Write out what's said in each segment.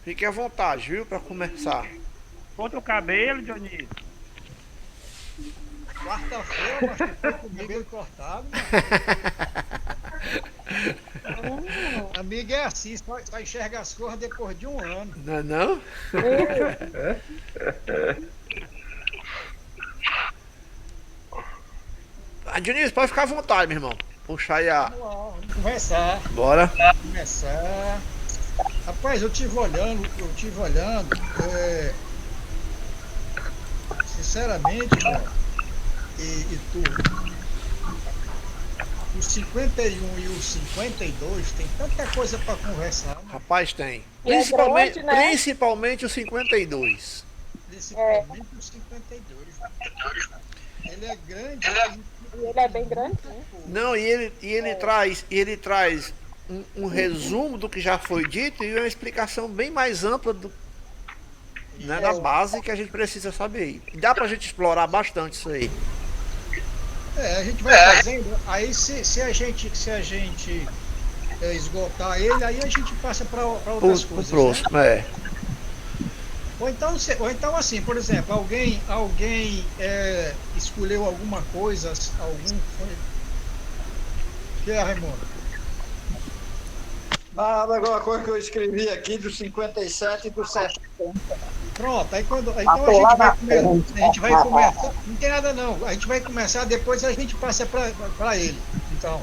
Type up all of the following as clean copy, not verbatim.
Fique à vontade, viu, para começar. Corta o cabelo, Dionísio. Quarta-feira, mas tu foi com o cabelo cortado, mano. Amigo é assim, só enxerga as coisas depois de um ano. Não é não? Ah, Dionísio, pode ficar à vontade, meu irmão. Puxa aí a. Vamos lá, vamos conversar. Bora. Começar. Rapaz, eu tive olhando, sinceramente, mano, e tu, o 51 e o 52 tem tanta coisa pra conversar, mano. Rapaz, tem. E é Principalmente, grande, né? principalmente o 52. Principalmente o 52, mano. Ele é grande, E ele é bem grande, né? Não, ele traz um resumo do que já foi dito e uma explicação bem mais ampla né, da base que a gente precisa saber. Dá pra gente explorar bastante isso aí. a gente vai fazendo, aí se a gente esgotar ele, aí a gente passa para outras O coisas, né? próximo, é. Ou então assim, por exemplo, alguém escolheu alguma coisa, que é, Raimundo? Nada, alguma coisa que eu escrevi aqui do 57 e do 60. Pronto, então a gente vai começar, não tem nada não, a gente vai começar, depois a gente passa para ele, então.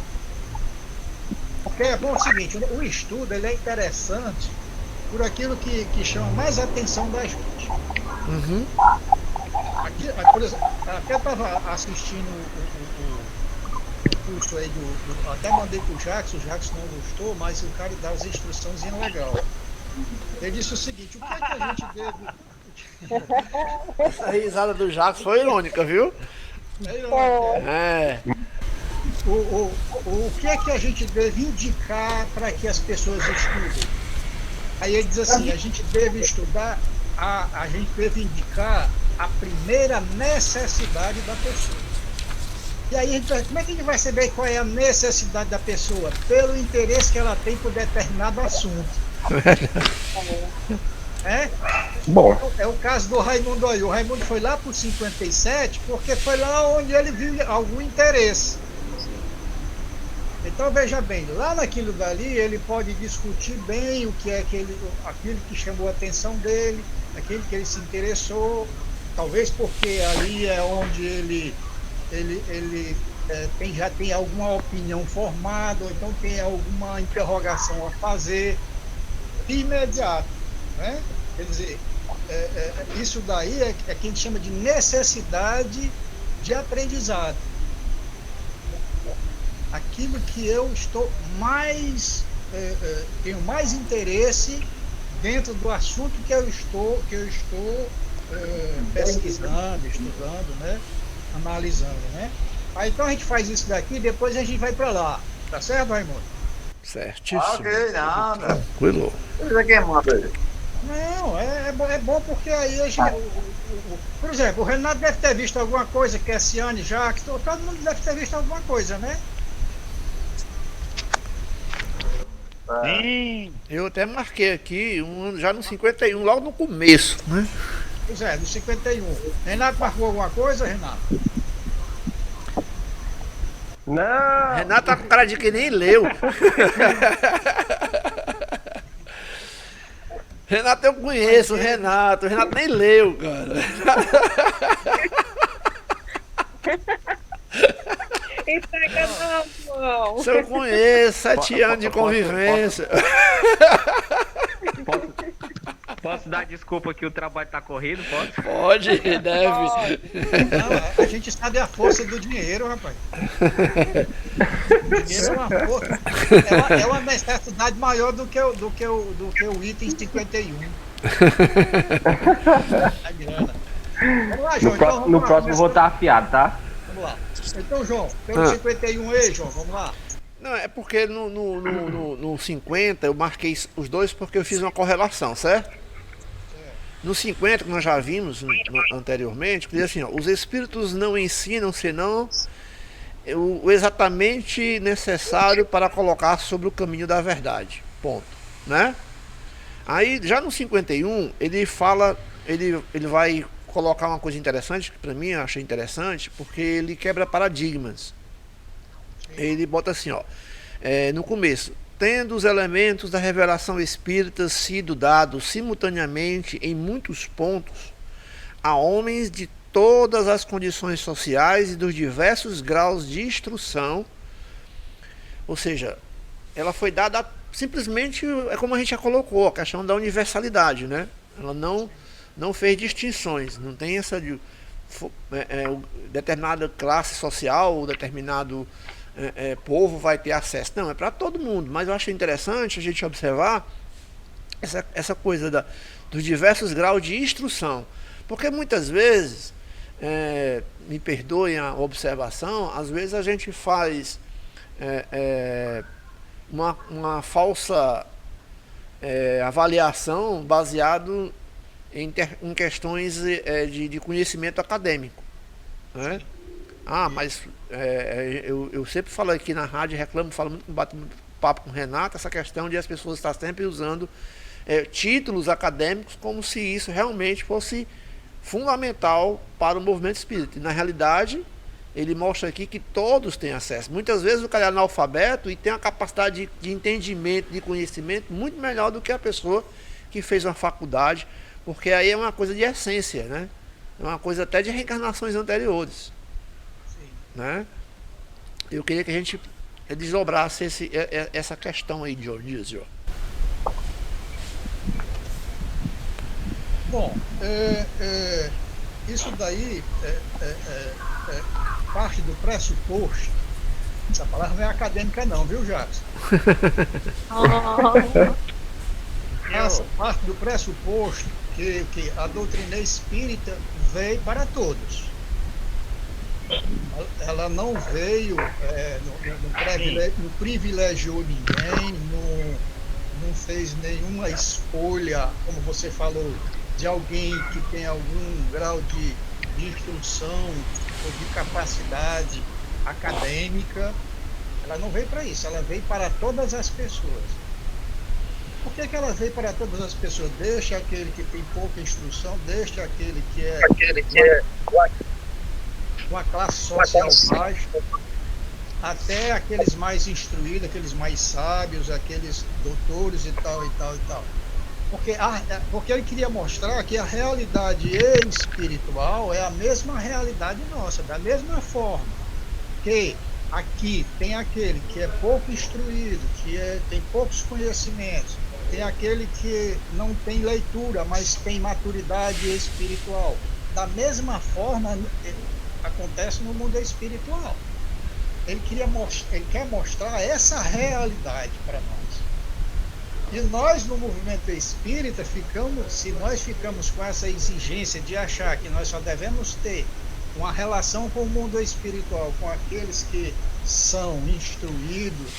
Porque é bom o seguinte, o estudo ele é interessante por aquilo que chama mais a atenção da gente. Uhum. Aqui, por exemplo, até estava assistindo o curso aí até mandei pro Jackson, o Jackson não gostou, mas o cara dá as instruções legal. Ele disse o seguinte, o que é que a gente deve. Essa risada do Jacques foi irônica, viu? É. O que é que a gente deve indicar para que as pessoas estudem? Aí ele diz assim, a gente deve estudar, a gente deve indicar a primeira necessidade da pessoa. E aí, como é que a gente vai saber qual é a necessidade da pessoa? Pelo interesse que ela tem por determinado assunto. Bom, É o caso do Raimundo aí. O Raimundo foi lá para o 57 porque foi lá onde ele viu algum interesse. Então veja bem, lá naquilo dali ele pode discutir bem o que é aquilo que chamou a atenção dele, aquilo que ele se interessou, talvez porque ali é onde ele já tem alguma opinião formada, ou então tem alguma interrogação a fazer de imediato, né? Quer dizer, isso daí é que a gente chama de necessidade de aprendizado. Aquilo que eu estou tenho mais interesse dentro do assunto que eu estou pesquisando, estudando, né? Analisando, né? Aí então a gente faz isso daqui e depois a gente vai para lá, tá certo, Raimundo? Certíssimo. ok, nada. Tranquilo. Isso aqui manda aí. Não, é bom porque aí a gente. Por exemplo, o Renato deve ter visto alguma coisa, Cassiane, Jacques, todo mundo deve ter visto alguma coisa, né? Sim. Eu até marquei aqui já no 51, logo no começo, né? Pois é, do 51. Renato marcou alguma coisa, Renato? Não. Renato tá com cara de que nem leu. Renato eu conheço, o Renato nem leu, cara. Entrega não, João. Se eu conheço, 7 anos de convivência. Posso dar desculpa que o trabalho tá corrido? Posso? Pode, deve. Não, a gente sabe a força do dinheiro, rapaz. O dinheiro é uma força. É uma necessidade maior do que o item 51. A grana. Vamos lá, João. Então, vamos No lá, próximo eu vou estar afiado, tá? Vamos lá. Então, João, pelo 51 aí, João, vamos lá. Não, é porque no 50 eu marquei os dois porque eu fiz uma correlação, certo? No 50, que nós já vimos anteriormente, diz assim, ó, os espíritos não ensinam senão o exatamente necessário para colocar sobre o caminho da verdade. Ponto. Né? Aí, já no 51, ele fala, ele vai colocar uma coisa interessante, que para mim eu achei interessante, porque ele quebra paradigmas. Ele bota assim, ó, no começo, tendo os elementos da revelação espírita sido dados simultaneamente em muitos pontos a homens de todas as condições sociais e dos diversos graus de instrução, ou seja, ela foi dada simplesmente, é como a gente já colocou, a questão da universalidade, né? Ela não fez distinções, não tem essa de determinada classe social ou determinado povo vai ter acesso. Não, é para todo mundo, mas eu acho interessante a gente observar essa coisa dos diversos graus de instrução, porque muitas vezes, me perdoem a observação, às vezes a gente faz uma falsa avaliação baseado em questões de conhecimento acadêmico, né? Mas eu sempre falo aqui na rádio, reclamo, falo muito, bato muito papo com o Renato, essa questão de as pessoas estar sempre usando títulos acadêmicos como se isso realmente fosse fundamental para o movimento espírita. E na realidade, ele mostra aqui que todos têm acesso. Muitas vezes o cara é analfabeto e tem uma capacidade de entendimento, de conhecimento muito melhor do que a pessoa que fez uma faculdade, porque aí é uma coisa de essência, né? É uma coisa até de reencarnações anteriores. Né? Eu queria que a gente desdobrasse essa questão aí, Dionísio. Bom, isso daí parte do pressuposto. Essa palavra não é acadêmica não, viu, Jacques? Essa parte do pressuposto que a doutrina espírita veio para todos. Ela não veio, não privilegiou ninguém, não fez nenhuma escolha, como você falou, de alguém que tem algum grau de instrução ou de capacidade acadêmica. Ela não veio para isso, ela veio para todas as pessoas. Por que ela veio para todas as pessoas? Deixa aquele que tem pouca instrução, deixa aquele que é uma classe social baixa, até aqueles mais instruídos, aqueles mais sábios, aqueles doutores e tal, e tal, e tal. Porque ele queria mostrar que a realidade espiritual é a mesma realidade nossa, da mesma forma que aqui tem aquele que é pouco instruído, tem poucos conhecimentos, tem aquele que não tem leitura, mas tem maturidade espiritual. Da mesma forma acontece no mundo espiritual. Ele quer mostrar essa realidade para nós. E nós no movimento espírita se nós ficamos com essa exigência de achar que nós só devemos ter uma relação com o mundo espiritual, com aqueles que são instruídos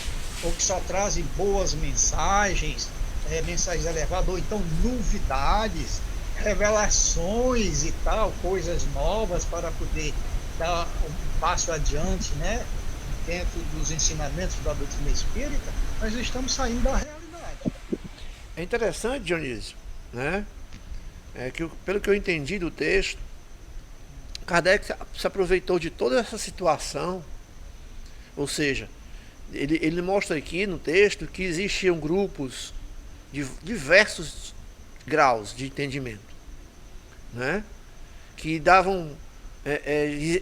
ou que só trazem boas mensagens, mensagens elevadas, ou então novidades, revelações e tal, coisas novas para poder dar um passo adiante, né, dentro dos ensinamentos da doutrina espírita, nós estamos saindo da realidade. É interessante, Dionísio, né? Pelo que eu entendi do texto, Kardec se aproveitou de toda essa situação, ou seja, ele mostra aqui no texto que existiam grupos de diversos graus de entendimento, né? Que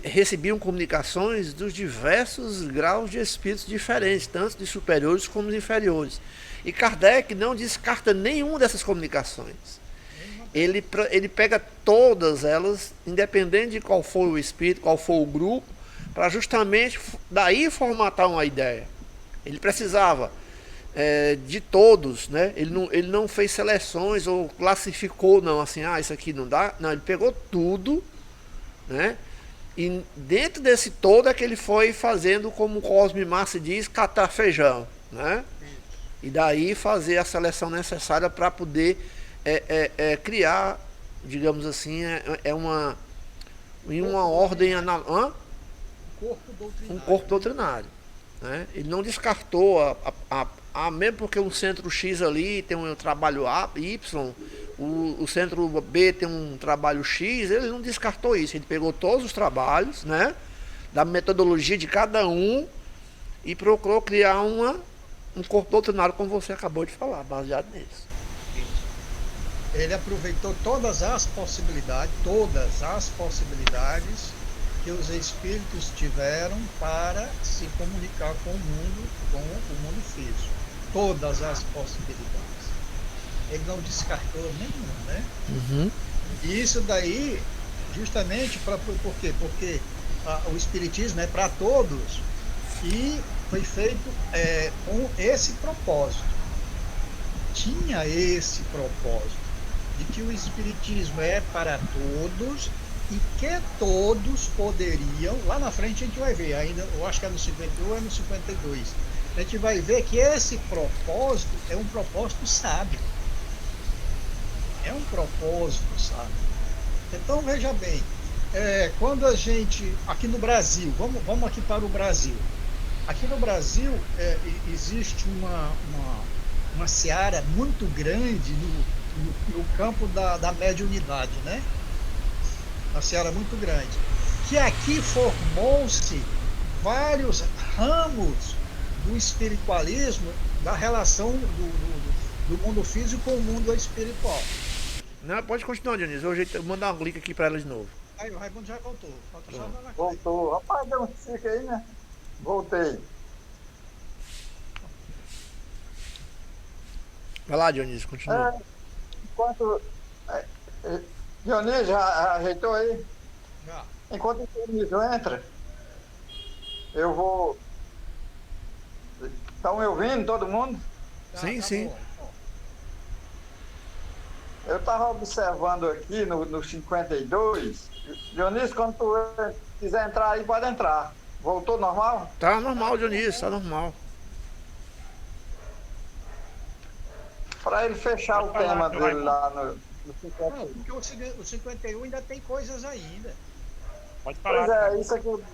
recebiam comunicações dos diversos graus de espíritos diferentes, tanto de superiores como de inferiores. E Kardec não descarta nenhuma dessas comunicações. Ele pega todas elas, independente de qual for o espírito, qual for o grupo, para justamente daí formatar uma ideia. Ele precisava de todos, né? Ele não fez seleções ou classificou, não, assim, isso aqui não dá. Não, ele pegou tudo, né? E dentro desse todo é que ele foi fazendo, como o Cosme Márcio diz, catar feijão, né? E daí fazer a seleção necessária para poder criar, digamos assim, uma ordem um corpo doutrinário, né? Ele não descartou mesmo porque o centro X ali tem um trabalho Y, o centro B tem um trabalho X, ele não descartou isso, ele pegou todos os trabalhos, né, da metodologia de cada um e procurou criar um corpo doutrinário, como você acabou de falar, baseado nisso. Ele aproveitou todas as possibilidades que os espíritos tiveram para se comunicar com o mundo físico. Todas as possibilidades. Ele não descartou nenhuma, né? Uhum. E isso daí, justamente, por quê? Porque o Espiritismo é para todos e foi feito com esse propósito. Tinha esse propósito de que o Espiritismo é para todos e que todos poderiam, lá na frente a gente vai ver, ainda, eu acho que é no 51 ou é no 52, a gente vai ver que esse propósito é um propósito sábio. É um propósito sábio. Então, veja bem, quando a gente, aqui no Brasil, vamos aqui para o Brasil. Aqui no Brasil existe uma seara muito grande no campo da mediunidade, né? Uma seara muito grande. Que aqui formou-se vários ramos do espiritualismo, da relação do mundo físico com o mundo espiritual. Não, pode continuar, Dionísio. Hoje eu vou mandar um link aqui para ela de novo. Aí o Raimundo já voltou. Falta só dar na Voltou. Rapaz, deu um tique aí, né? Voltei. Vai lá, Dionísio, continua. Enquanto. Dionísio, já ajeitou aí? Já. Enquanto o Dionísio entra, eu vou. Estão me ouvindo, todo mundo? Sim, sim. Bom. Eu estava observando aqui no 52. Dionísio, quando tu quiser entrar aí, pode entrar. Voltou normal? Tá normal, Dionísio, tá normal. Para ele fechar o tema dele lá no 51. Não, porque o 51 ainda tem coisas ainda. Pode falar. Pois é, isso aqui.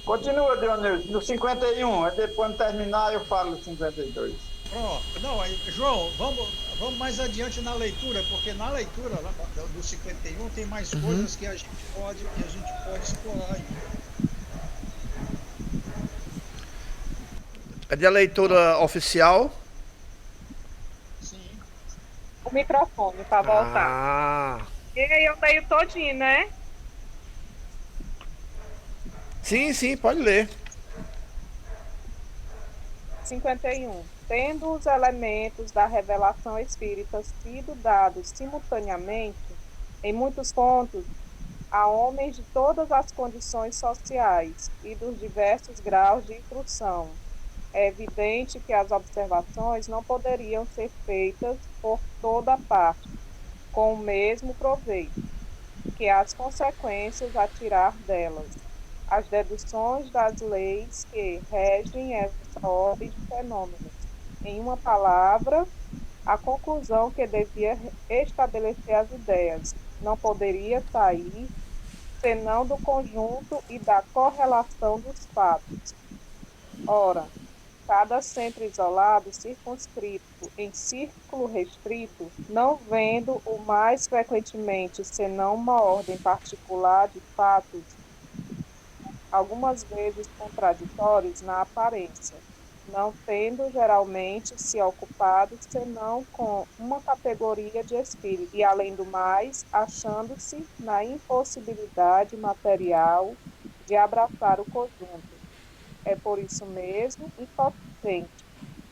Continua, Dionísio, no 51. Aí depois, quando terminar, eu falo no 52. Pronto. Não, aí, João, vamos mais adiante na leitura, porque na leitura lá do 51 tem mais coisas que a gente pode explorar ainda. Cadê a leitura oficial? Sim. O microfone para voltar. Ah. E aí eu leio todinho, né? Sim, pode ler. 51. Tendo os elementos da revelação espírita sido dados simultaneamente, em muitos pontos, a homens de todas as condições sociais e dos diversos graus de instrução, é evidente que as observações não poderiam ser feitas por toda parte, com o mesmo proveito, que as consequências a tirar delas, as deduções das leis que regem essa ordem de fenômenos. Em uma palavra, a conclusão que devia estabelecer as ideias não poderia sair senão do conjunto e da correlação dos fatos. Ora, cada centro isolado, circunscrito em círculo restrito, não vendo o mais frequentemente senão uma ordem particular de fatos, algumas vezes contraditórios na aparência, não tendo geralmente se ocupado senão com uma categoria de espírito, e além do mais, achando-se na impossibilidade material de abraçar o conjunto. É por isso mesmo impotente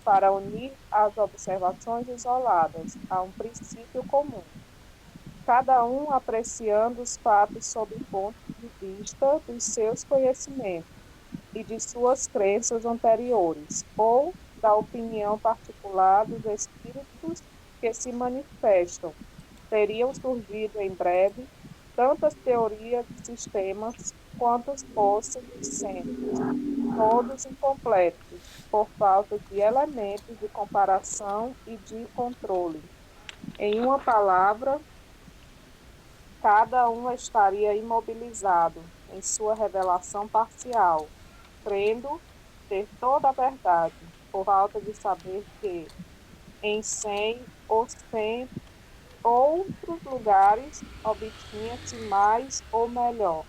para unir as observações isoladas a um princípio comum, cada um apreciando os fatos sob o ponto de vista dos seus conhecimentos e de suas crenças anteriores, ou da opinião particular dos espíritos que se manifestam. Teriam surgido em breve tantas teorias e sistemas quantos fossem os centros, todos incompletos, por falta de elementos de comparação e de controle. Em uma palavra, cada um estaria imobilizado em sua revelação parcial, crendo ter toda a verdade, por falta de saber que em 100 ou 100 outros lugares obtinha-se mais ou melhor.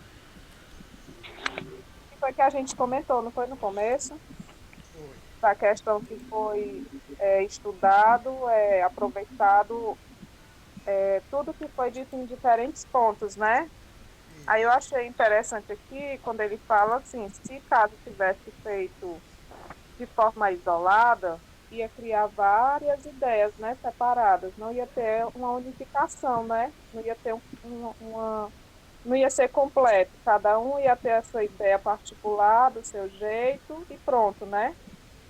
E foi que a gente comentou, não foi no começo? Foi. Da questão que foi estudado, aproveitado, tudo que foi dito em diferentes pontos, né? Aí eu achei interessante aqui, quando ele fala assim, se caso tivesse feito de forma isolada, ia criar várias ideias, né, separadas, não ia ter uma unificação, né? Não ia ter não ia ser completo, cada um ia ter a sua ideia particular, do seu jeito e pronto, né?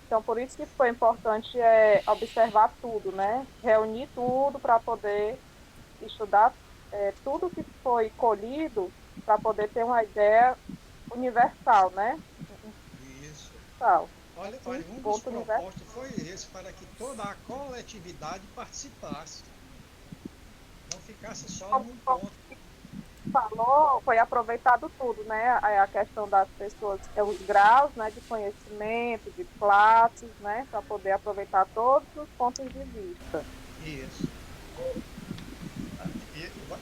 Então, por isso que foi importante observar tudo, né? Reunir tudo para poder estudar tudo que foi colhido para poder ter uma ideia universal, né? Isso. Universal. Olha, Um um dos ponto universal. propósitos foi esse, para que toda a coletividade participasse, não ficasse só num ponto. Falou, foi aproveitado tudo, né? A questão das pessoas, os graus, né, de conhecimento, de classes, né, para poder aproveitar todos os pontos de vista. Isso.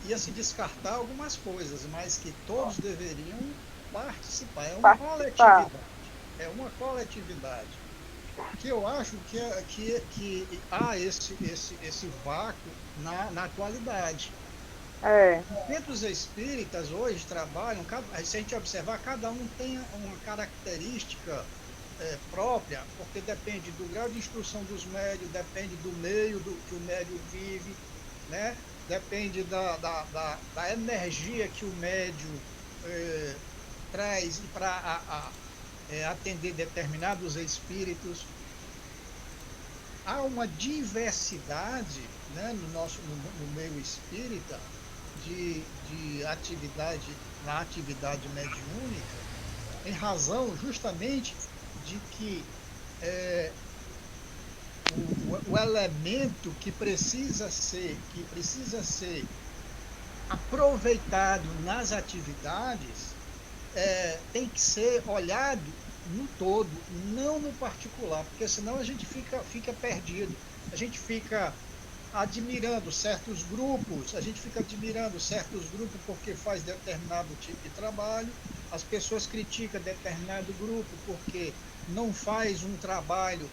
Ia se descartar algumas coisas, mas que todos deveriam participar. É uma coletividade. É uma coletividade. Que eu acho que há esse vácuo na atualidade. Dentro dos espíritas hoje trabalham, se a gente observar, cada um tem uma característica própria, porque depende do grau de instrução dos médios, depende do meio que o médio vive, né? Depende da energia que o médio traz para atender determinados espíritos. Há uma diversidade, né, no meio espírita de atividade, na atividade mediúnica, em razão justamente de que o elemento que precisa ser aproveitado nas atividades tem que ser olhado no todo, não no particular, porque senão a gente fica perdido, a gente fica admirando certos grupos, porque faz determinado tipo de trabalho, as pessoas criticam determinado grupo porque não faz um trabalho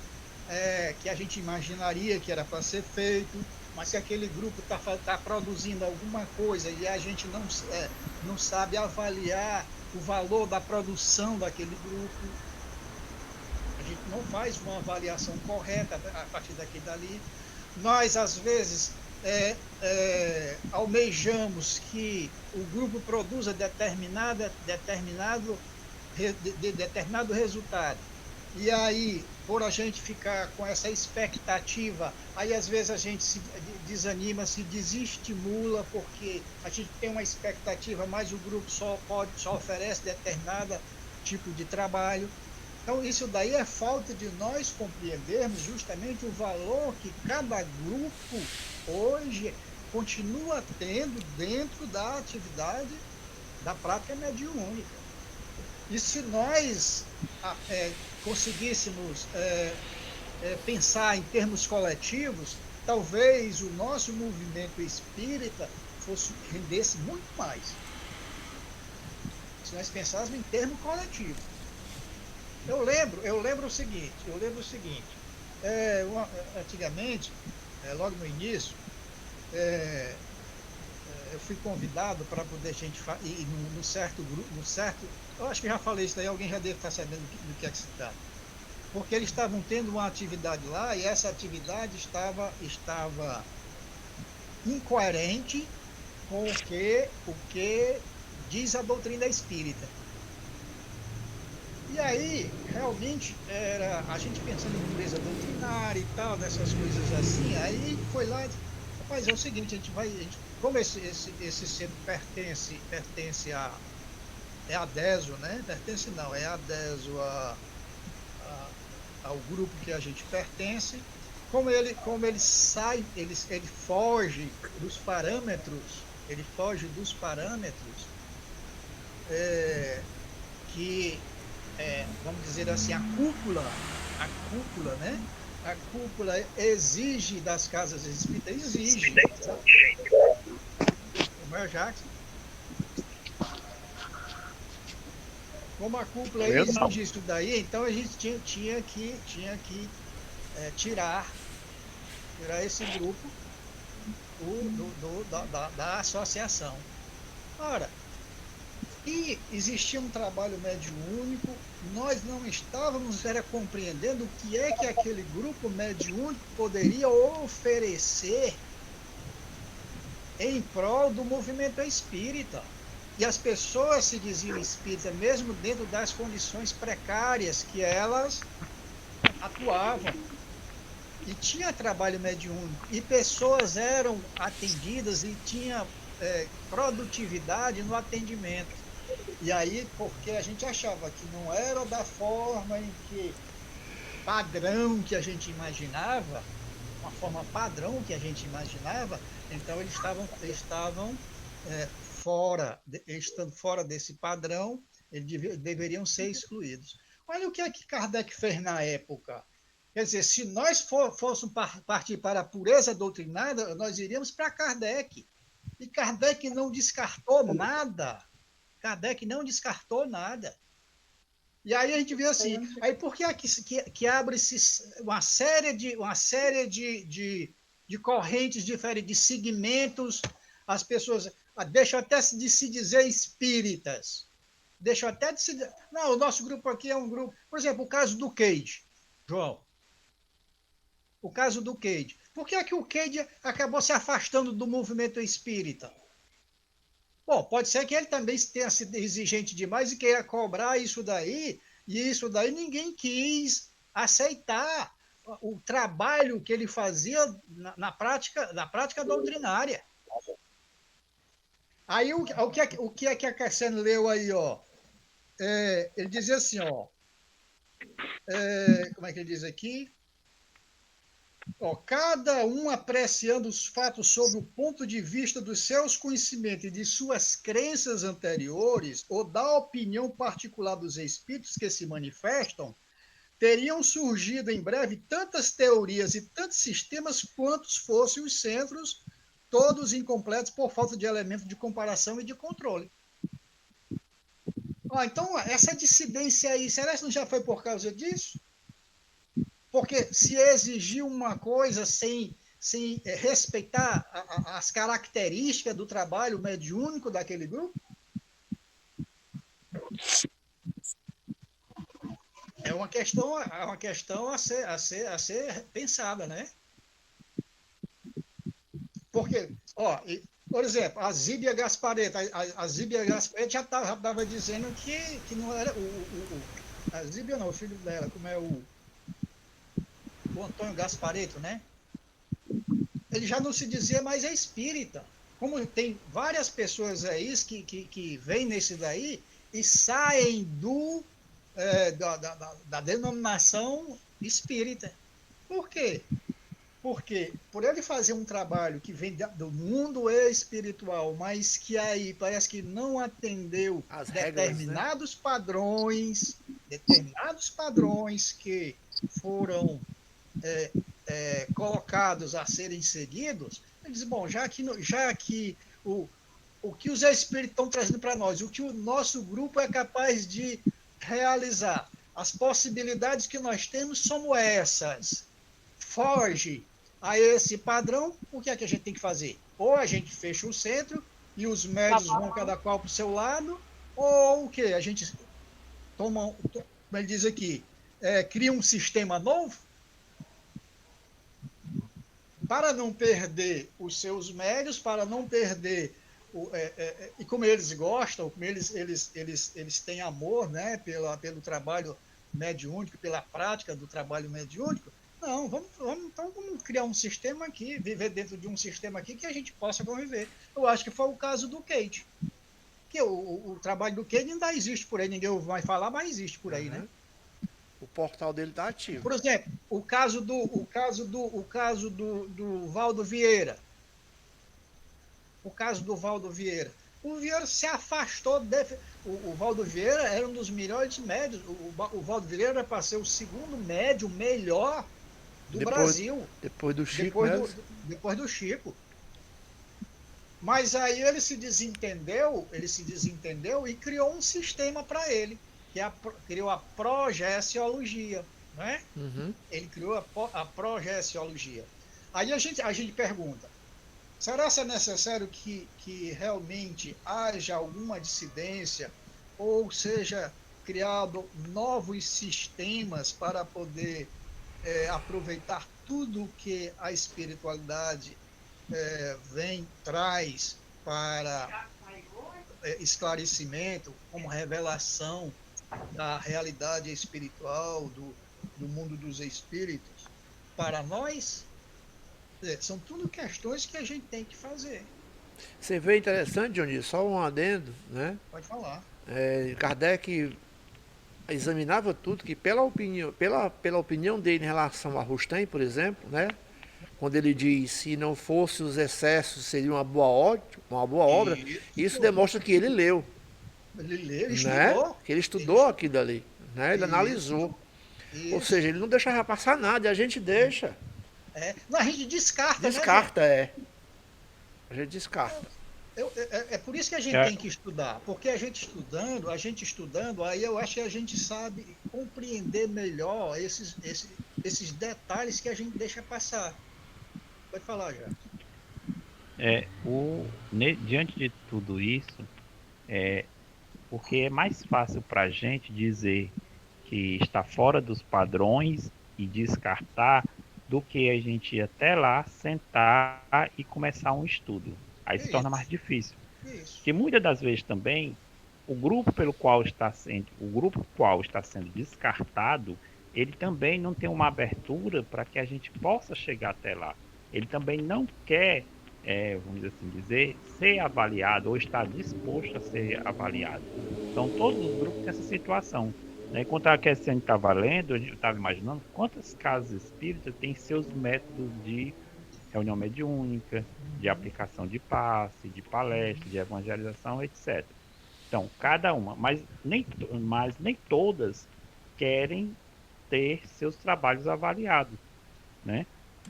que a gente imaginaria que era para ser feito, mas se aquele grupo está produzindo alguma coisa e a gente não sabe avaliar o valor da produção daquele grupo, a gente não faz uma avaliação correta a partir daqui dali. Nós, às vezes, almejamos que o grupo produza determinado resultado. E aí, por a gente ficar com essa expectativa, aí às vezes a gente se desanima, se desestimula, porque a gente tem uma expectativa, mas o grupo só oferece determinado tipo de trabalho. Então, isso daí é falta de nós compreendermos justamente o valor que cada grupo hoje continua tendo dentro da atividade da prática mediúnica. E se nós conseguíssemos pensar em termos coletivos, talvez o nosso movimento espírita rendesse muito mais. Se nós pensássemos em termos coletivos. Eu lembro o seguinte, antigamente, logo no início, eu fui convidado para poder ir num certo grupo, eu acho que já falei isso daí, alguém já deve estar sabendo do que é que se trata. Porque eles estavam tendo uma atividade lá e essa atividade estava incoerente com o que diz a doutrina espírita. E aí, realmente, era a gente pensando em pureza doutrinária e tal, dessas coisas assim, aí foi lá e disse, rapaz, é o seguinte, como esse centro pertence a adésio, né? Pertence não, é adésio ao grupo que a gente pertence, como ele sai, ele foge dos parâmetros, que vamos dizer assim, a cúpula, né? A cúpula exige das casas espíritas, exige. Como é, Jackson? Como a cúpula exige isso daí, então a gente tinha que tirar esse grupo da associação. Ora, e existia um trabalho mediúnico, nós não estávamos compreendendo o que é que aquele grupo mediúnico poderia oferecer em prol do movimento espírita. E as pessoas se diziam espíritas, mesmo dentro das condições precárias que elas atuavam. E tinha trabalho mediúnico, e pessoas eram atendidas e tinha produtividade no atendimento. E aí, porque a gente achava que não era da forma em que padrão que a gente imaginava, uma forma padrão que a gente imaginava, então eles estavam estando fora desse padrão, eles deveriam ser excluídos. Olha o que é que Kardec fez na época. Quer dizer, se nós fôssemos partir para a pureza doutrinária, nós iríamos para Kardec. E Kardec não descartou nada. Kardec não descartou nada. E aí a gente vê assim, aí por que abre-se uma série de correntes diferentes, de segmentos, as pessoas deixam até de se dizer espíritas. Deixam até de se dizer... Não, o nosso grupo aqui é um grupo... Por exemplo, o caso do Cade, João. O caso do Cade. Por que o Cade acabou se afastando do movimento espírita? Bom, pode ser que ele também tenha sido exigente demais e queira cobrar isso daí, e isso daí ninguém quis aceitar o trabalho que ele fazia na prática doutrinária. Aí o que é que a Cassiano leu aí, ó? Ele dizia assim, ó. Como é que ele diz aqui? Ó, cada um apreciando os fatos sob o ponto de vista dos seus conhecimentos e de suas crenças anteriores, ou da opinião particular dos espíritos que se manifestam, teriam surgido em breve tantas teorias e tantos sistemas quantos fossem os centros, todos incompletos por falta de elementos de comparação e de controle. Então, essa dissidência aí, será que não já foi por causa disso? Porque se exigir uma coisa sem respeitar as características do trabalho mediúnico daquele grupo, é uma questão a ser pensada, né? Porque, por exemplo, a Zíbia Gasparetto, a Zíbia Gasparetto já estava dizendo que não era a Zíbia não, o filho dela, como é o Antônio Gasparetto, né? Ele já não se dizia mais espírita. Como tem várias pessoas aí que vêm nesse daí e saem da denominação espírita. Por quê? Porque por ele fazer um trabalho que vem do mundo espiritual, mas que aí parece que não atendeu as determinados regras, né? determinados padrões que foram colocados a serem seguidos, ele diz, bom, já que o que os espíritos estão trazendo para nós, o que o nosso grupo é capaz de realizar, as possibilidades que nós temos são essas, foge a esse padrão, o que é que a gente tem que fazer? Ou a gente fecha o centro e os médios vão cada qual para o seu lado, ou o quê? A gente toma, como ele diz aqui, cria um sistema novo, para não perder os seus médios, para não perder, e como eles gostam, como eles têm amor, né, pelo trabalho mediúnico, pela prática do trabalho mediúnico, não, vamos criar um sistema aqui, viver dentro de um sistema aqui que a gente possa conviver. Eu acho que foi o caso do Cade, que o trabalho do Cade ainda existe por aí, ninguém vai falar, mas existe por aí, né? O portal dele está ativo. Por exemplo, o caso do Valdo Vieira. O caso do Valdo Vieira. O Vieira se afastou, o Valdo Vieira era um dos melhores médios. O Valdo Vieira era para ser o segundo médium melhor do Brasil. Depois do Chico, depois do Chico. Mas aí ele se desentendeu e criou um sistema para ele, que criou a progestiologia, né? Uhum. Ele criou a progestiologia. Aí a gente pergunta, será que é necessário que realmente haja alguma dissidência, ou seja, criado novos sistemas para poder aproveitar tudo que a espiritualidade traz para esclarecimento, como revelação da realidade espiritual, do mundo dos espíritos, para nós? São tudo questões que a gente tem que fazer. Você vê interessante, Dionísio, só um adendo, né? Pode falar. Kardec examinava tudo, que pela opinião dele em relação a Rustem, por exemplo, né? Quando ele diz, se não fosse os excessos, seria uma boa obra, isso demonstra que ele leu. Ele leu, né? estudou. Que ele estudou aquilo ali, né? Ele analisou. Ou seja, ele não deixava passar nada, e a gente deixa. Não, a gente descarta, Descarta, né? A gente descarta. É por isso que a gente tem que estudar, porque a gente estudando, aí eu acho que a gente sabe compreender melhor esses detalhes que a gente deixa passar. Pode falar, já. Diante de tudo isso, porque é mais fácil para a gente dizer que está fora dos padrões e descartar do que a gente ir até lá, sentar e começar um estudo. Aí se torna mais difícil. Porque muitas das vezes também, o grupo qual está sendo descartado, ele também não tem uma abertura para que a gente possa chegar até lá. Ele também não quer, vamos assim dizer, ser avaliado ou estar disposto a ser avaliado. Então todos os grupos têm essa situação. Enquanto a questão estava lendo, eu estava imaginando quantas casas espíritas têm seus métodos de reunião mediúnica, de aplicação de passe, de palestra, de evangelização, etc. Então, cada uma, mas nem todas querem ter seus trabalhos avaliados, né?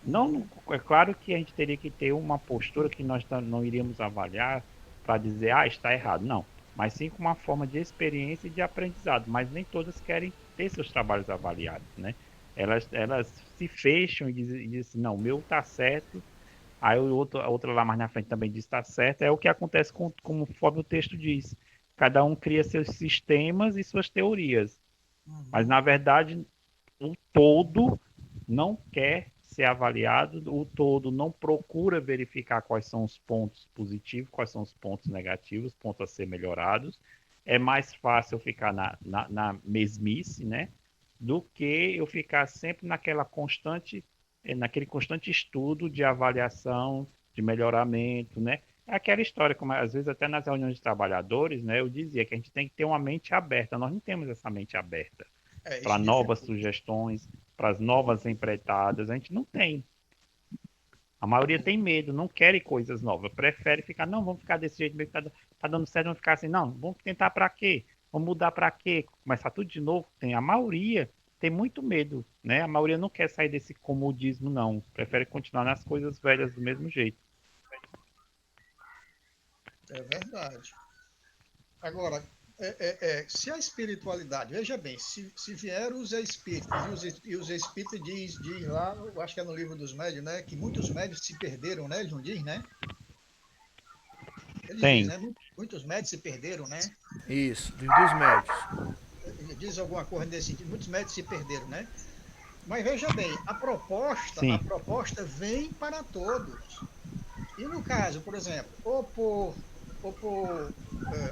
Não, é claro que a gente teria que ter uma postura que nós não iríamos avaliar para dizer, está errado, não. Mas sim com uma forma de experiência e de aprendizado, mas nem todas querem ter seus trabalhos avaliados, né? Elas se fecham e dizem assim, não, o meu está certo, aí a outra lá mais na frente também diz está certo. É o que acontece conforme o texto diz. Cada um cria seus sistemas e suas teorias. Mas, na verdade, o todo não quer ser avaliado, o todo não procura verificar quais são os pontos positivos, quais são os pontos negativos, pontos a ser melhorados. É mais fácil eu ficar na mesmice, né? Do que eu ficar sempre naquele constante estudo de avaliação, de melhoramento, né? É aquela história, como às vezes até nas reuniões de trabalhadores, né, eu dizia que a gente tem que ter uma mente aberta. Nós não temos essa mente aberta para novas sugestões, para as novas empreitadas. A gente não tem. A maioria tem medo, não quer coisas novas, prefere ficar, não, vamos ficar desse jeito, tá dando certo, vamos ficar assim, não, vamos tentar para quê? Vamos mudar para quê? Começar tudo de novo? A maioria tem muito medo, né? A maioria não quer sair desse comodismo, não. Prefere continuar nas coisas velhas do mesmo jeito. É verdade. Agora, se a espiritualidade, veja bem, se vieram os espíritos, e os espíritos diz lá, eu acho que é no livro dos médios, né? Que muitos médios se perderam, né? Eles não diz, né? Tem. Diz, né? Muitos médios se perderam, né? Isso, dos médios. Diz alguma coisa nesse sentido. Muitos médios se perderam, né? Mas veja bem, a proposta vem para todos. E no caso, por exemplo, ou por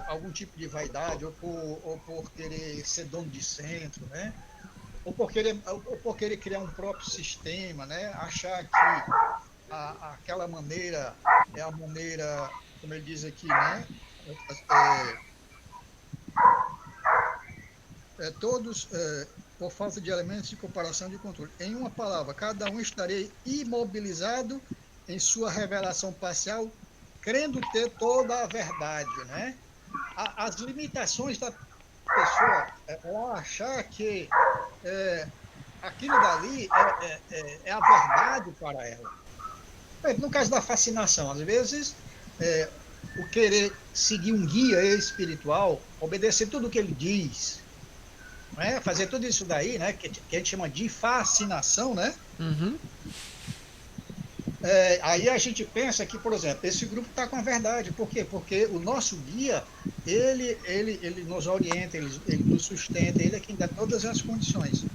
algum tipo de vaidade, ou por querer ser dono de centro, né? Ou por querer criar um próprio sistema, né? Achar que aquela maneira é a maneira, como ele diz aqui, né? Todos por falta de elementos de comparação e de controle. Em uma palavra, cada um estaria imobilizado em sua revelação parcial, crendo ter toda a verdade, né? as limitações da pessoa, ela achar que aquilo dali é a verdade para ela. No caso da fascinação, às vezes, o querer seguir um guia espiritual, obedecer tudo o que ele diz, né? Fazer tudo isso daí, né? Que a gente chama de fascinação, né? Uhum. Aí a gente pensa que, por exemplo, esse grupo está com a verdade. Por quê? Porque o nosso guia, ele nos orienta, ele nos sustenta, ele é quem dá todas as condições.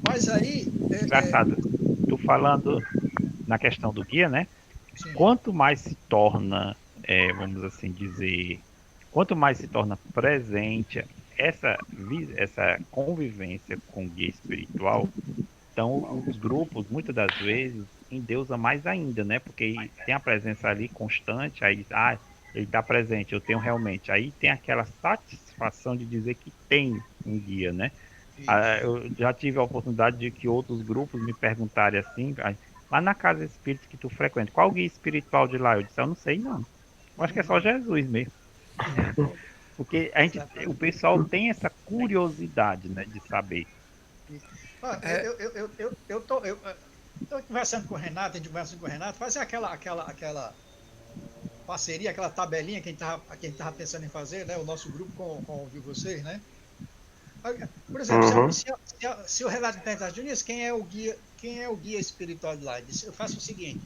Mas aí... Engraçado, tu falando na questão do guia, né? Sim. Quanto mais se torna, vamos assim dizer, quanto mais se torna presente essa convivência com o guia espiritual, então os grupos, muitas das vezes, endeusa mais ainda, né? Porque tem a presença ali constante, aí, ele está presente, eu tenho realmente. Aí tem aquela satisfação de dizer que tem um guia, né? Eu já tive a oportunidade de que outros grupos me perguntarem assim, lá na casa espírita que tu frequenta, qual o guia espiritual de lá? Eu disse, eu não sei não. Eu acho que é só Jesus mesmo. Porque o pessoal tem essa curiosidade, né, de saber. Eu tô conversando com o Renato, a gente conversando com o Renato, fazer aquela parceria, aquela tabelinha que a gente tava pensando em fazer, né? O nosso grupo com o de vocês, né? Por exemplo, se o Renato perguntar, Dionísio, quem é o guia espiritual de lá? Eu faço o seguinte: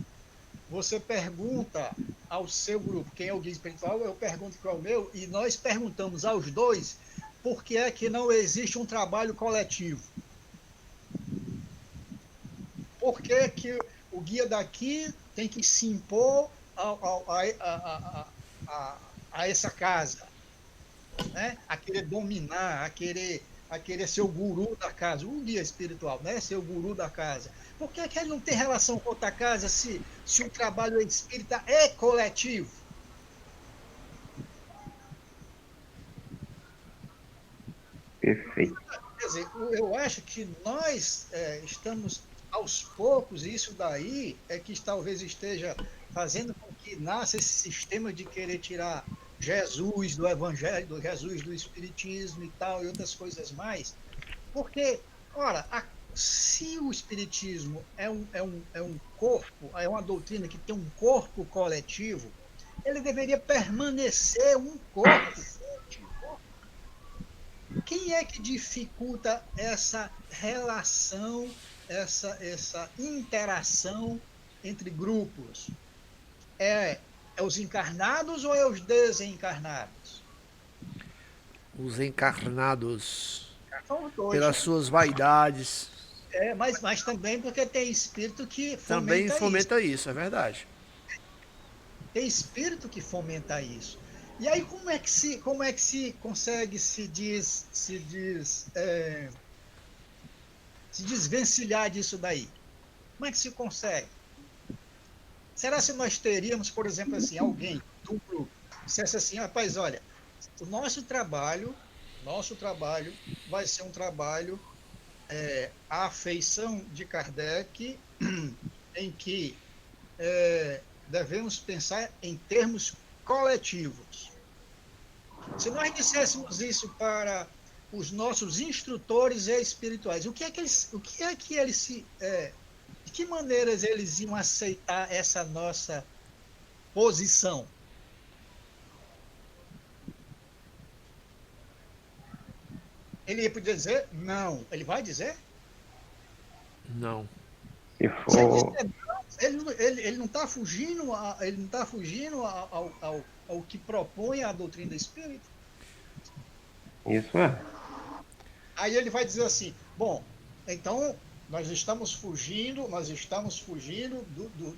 você pergunta ao seu grupo quem é o guia espiritual, eu pergunto qual é o meu, e nós perguntamos aos dois por que é que não existe um trabalho coletivo. Por que que o guia daqui tem que se impor a essa casa, né? A querer dominar, a querer ser o guru da casa, o guia espiritual, né? Ser o guru da casa. Por que ele não tem relação com outra casa se o trabalho espírita é coletivo? Perfeito. Quer dizer, eu acho que nós estamos aos poucos, e isso daí é que talvez esteja fazendo com que nasça esse sistema de querer tirar Jesus do Evangelho, Jesus do Espiritismo e tal, e outras coisas mais. Porque, ora, se o Espiritismo é um corpo, é uma doutrina que tem um corpo coletivo, ele deveria permanecer um corpo coletivo. Quem é que dificulta essa relação, essa interação entre grupos? É os encarnados ou é os desencarnados? Os encarnados, São os dois. pelas suas vaidades. Mas também porque tem espírito que Também fomenta isso. isso, é verdade. Tem espírito que fomenta isso. E aí como é que se consegue se desvencilhar disso daí? Como é que se consegue? Será se nós teríamos, por exemplo, assim, alguém do grupo dissesse assim, rapaz, olha, o nosso trabalho vai ser um trabalho à afeição de Kardec, em que devemos pensar em termos coletivos. Se nós disséssemos isso para os nossos instrutores espirituais, de que maneiras eles iam aceitar essa nossa posição? Ele ia poder dizer não. Ele vai dizer? Não. Se Se ele for. disser não, ele não está fugindo, ao que propõe a doutrina espírita. Isso é. Aí ele vai dizer assim, bom, então nós estamos fugindo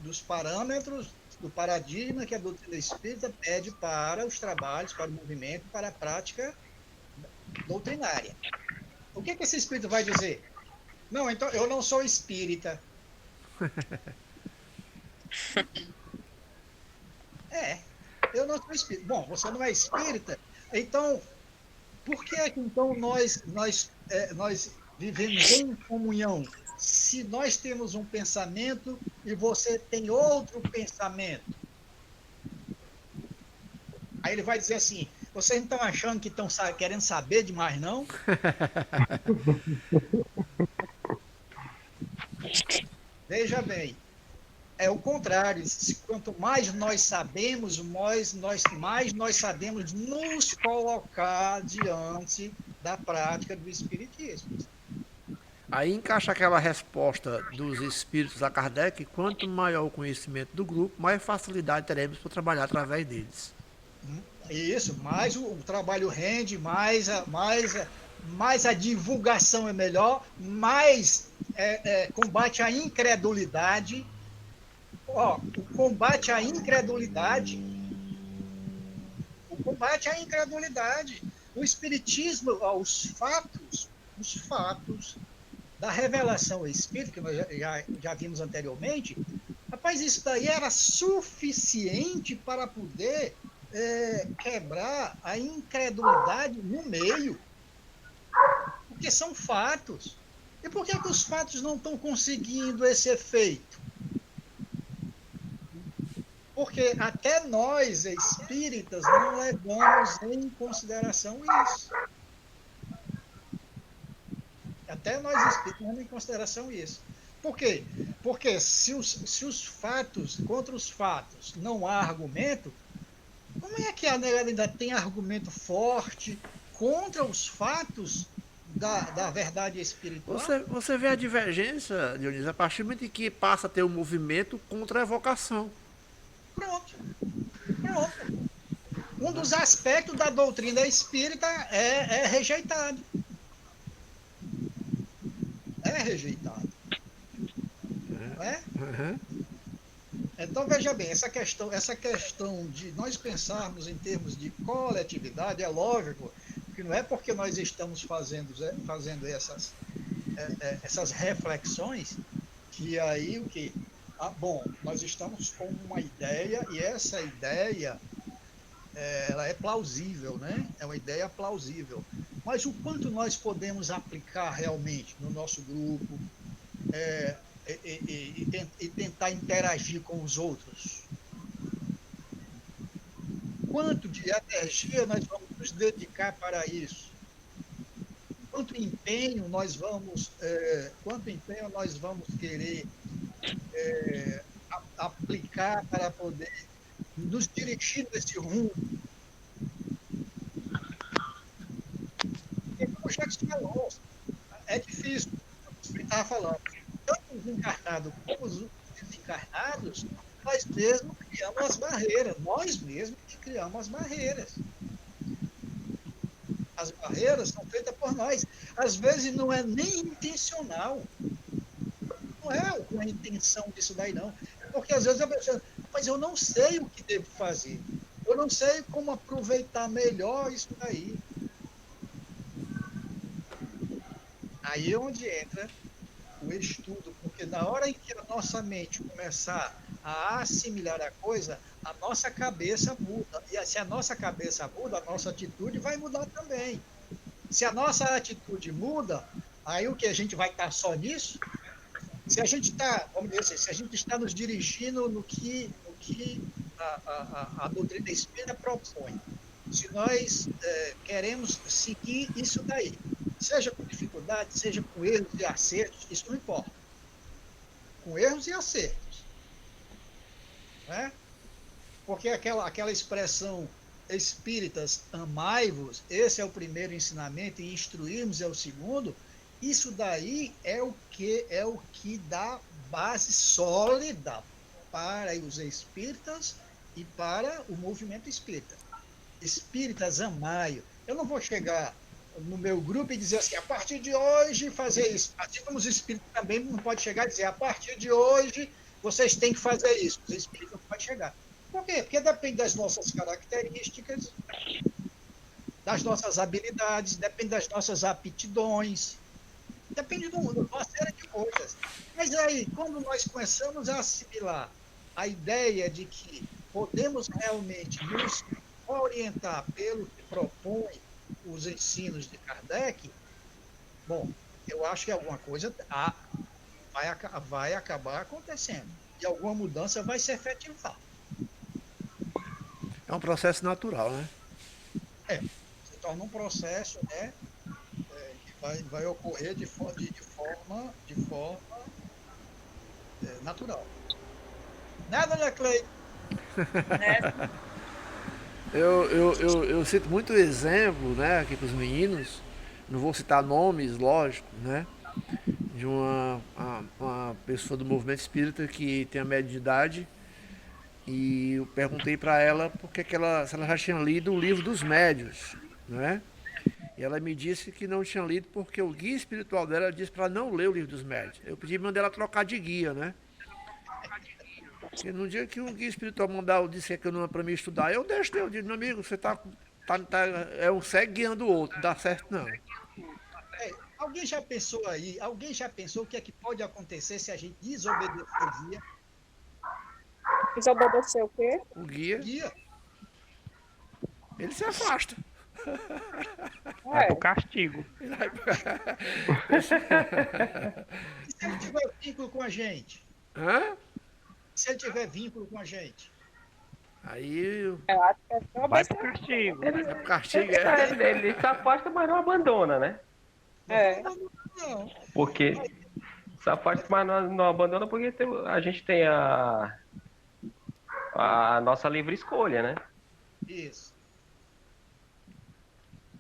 dos parâmetros, do paradigma que a doutrina espírita pede para os trabalhos, para o movimento, para a prática doutrinária. O que esse espírito vai dizer? Não, então eu não sou espírita. Eu não sou espírita. Bom, você não é espírita, então por que é que então nós vivemos em comunhão? Se nós temos um pensamento e você tem outro pensamento. Aí ele vai dizer assim, vocês não estão achando que estão querendo saber demais, não? Veja bem, é o contrário. Quanto mais nós sabemos, mais nós sabemos nos colocar diante da prática do Espiritismo. Aí encaixa aquela resposta dos espíritos a Kardec: quanto maior o conhecimento do grupo, mais facilidade teremos para trabalhar através deles. Isso, mais o trabalho rende, mais a divulgação é melhor, mais combate à incredulidade. Ó, o combate à incredulidade. O Espiritismo, ó, os fatos da revelação espírita, que nós já vimos anteriormente, rapaz, isso daí era suficiente para poder quebrar a incredulidade no meio. Porque são fatos. E por que os fatos não estão conseguindo esse efeito? Porque até nós, espíritas, não levamos em consideração isso. Até nós espíritas não levamos em consideração isso. Por quê? Porque se os fatos, contra os fatos, não há argumento, como é que a negada ainda tem argumento forte contra os fatos da verdade espiritual? Você vê a divergência, Dionísio, a partir do momento em que passa a ter um movimento contra a evocação. Pronto. Um dos aspectos da doutrina espírita é rejeitado. Não é? Uhum. Então, veja bem, essa questão de nós pensarmos em termos de coletividade, é lógico que não é porque nós estamos fazendo essas reflexões que aí o quê? Bom, nós estamos com uma ideia e essa ideia ela é plausível, né? É uma ideia plausível. Mas o quanto nós podemos aplicar realmente no nosso grupo e tentar interagir com os outros? Quanto de energia nós vamos nos dedicar para isso? Quanto empenho nós vamos querer aplicar para poder nos dirigir nesse rumo? Porque, como o Jacques falou, é difícil, como você estava falando, tanto os encarnados como os desencarnados, nós mesmos criamos as barreiras, As barreiras são feitas por nós. Às vezes não é nem intencional. Não é com a intenção disso daí, não. É porque às vezes a pessoa, mas eu não sei o que devo fazer. Eu não sei como aproveitar melhor isso daí. Aí é onde entra o estudo, porque na hora em que a nossa mente começar a assimilar a coisa, a nossa cabeça muda. E se a nossa cabeça muda, a nossa atitude vai mudar também. Se a nossa atitude muda, aí o que? A gente vai estar só nisso? Se a gente está, vamos dizer assim, se a gente está nos dirigindo no que a doutrina espírita propõe, se nós queremos seguir isso daí, seja com dificuldade, seja com erros e acertos, isso não importa. Com erros e acertos. Né? Porque aquela expressão espíritas, amai-vos, esse é o primeiro ensinamento, e instruirmos é o segundo, isso daí é o que dá base sólida para os espíritas e para o movimento espírita. Espíritas, amai. Eu não vou chegar no meu grupo e dizer assim, a partir de hoje fazer isso. Assim como os espíritas também não podem chegar e dizer, a partir de hoje vocês têm que fazer isso. Os espíritas não podem chegar. Por quê? Porque depende das nossas características, das nossas habilidades, depende das nossas aptidões, depende de uma série de coisas. Mas aí, quando nós começamos a assimilar a ideia de que podemos realmente nos orientar pelo que propõe os ensinos de Kardec, bom, eu acho que alguma coisa vai acabar acontecendo. E alguma mudança vai se efetivar. É um processo natural, né? Se torna um processo, né, que vai ocorrer de forma natural. Né, dona Cleide? Eu cito muito exemplo, né, aqui para os meninos, não vou citar nomes, lógico, né, de uma pessoa do movimento espírita que tem a média de idade, e eu perguntei para ela se ela já tinha lido o livro dos médios, né? E ela me disse que não tinha lido porque o guia espiritual dela disse para não ler o livro dos médios. Eu pedi para ela trocar de guia, né? Porque no dia que um guia espiritual mandar disser que não é para mim estudar, eu deixo, eu digo, meu amigo, você é um cego guiando o outro, não dá certo não. Alguém já pensou o que é que pode acontecer se a gente desobedecer o guia? Desobedecer o quê? O guia, Guia. ele se afasta. Vai pro castigo. E se ele tiver vínculo com a gente? Hã? Se ele tiver vínculo com a gente? Aí Eu acho que é só Vai você. pro castigo. é pro castigo, Ele se afasta, mas não abandona, né? É. Não. Porque se afasta, mas não abandona porque a gente tem a nossa livre escolha, né? Isso.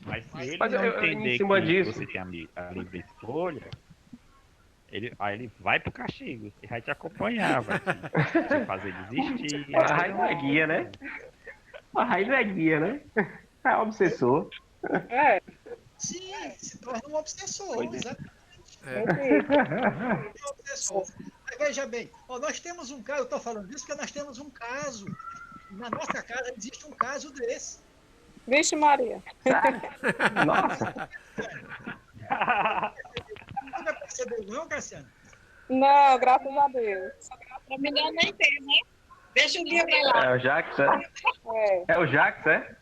Mas se ele Mas não eu, entender em cima que disso, você tem a livre escolha, aí ele vai pro castigo. E vai te acompanhar, vai te fazer desistir. a Rai não é guia, né? A Rai não é guia, né? É obsessor. É. Sim, se torna um obsessor. Pois é. Exatamente. Um obsessor. Mas veja bem, nós temos um caso, eu estou falando disso porque nós temos um caso. Na nossa casa existe um caso desse. Vixe Maria. Nossa. Você já percebeu, não, Cassiano? Não, graças a Deus. É melhor nem ter, né? Deixa o dia pra lá. É o Jax, é? É. É o Jax, é?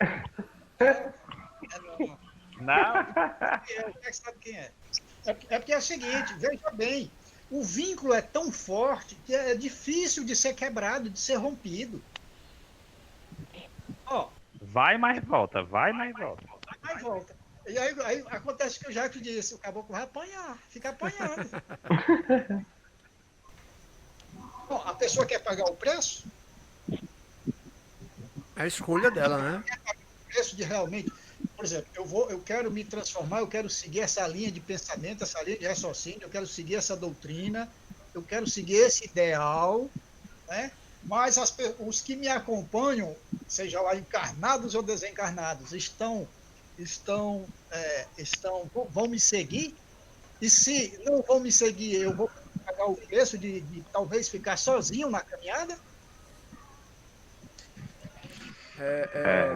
Não, Sabe quem é? É porque é o seguinte, veja bem, o vínculo é tão forte que é difícil de ser quebrado, de ser rompido. Ó, vai, mas volta. Vai, mas volta. aí volta. E aí acontece o que o Jacques disse, o caboclo vai apanhar, fica apanhando. Bom, a pessoa quer pagar o preço? É a escolha dela, né? O preço de realmente, por exemplo, eu quero me transformar, eu quero seguir essa linha de pensamento, essa linha de raciocínio, eu quero seguir essa doutrina, eu quero seguir esse ideal, né? Mas os que me acompanham, seja lá encarnados ou desencarnados, vão me seguir, e se não vão me seguir, eu vou pagar o preço de talvez ficar sozinho na caminhada?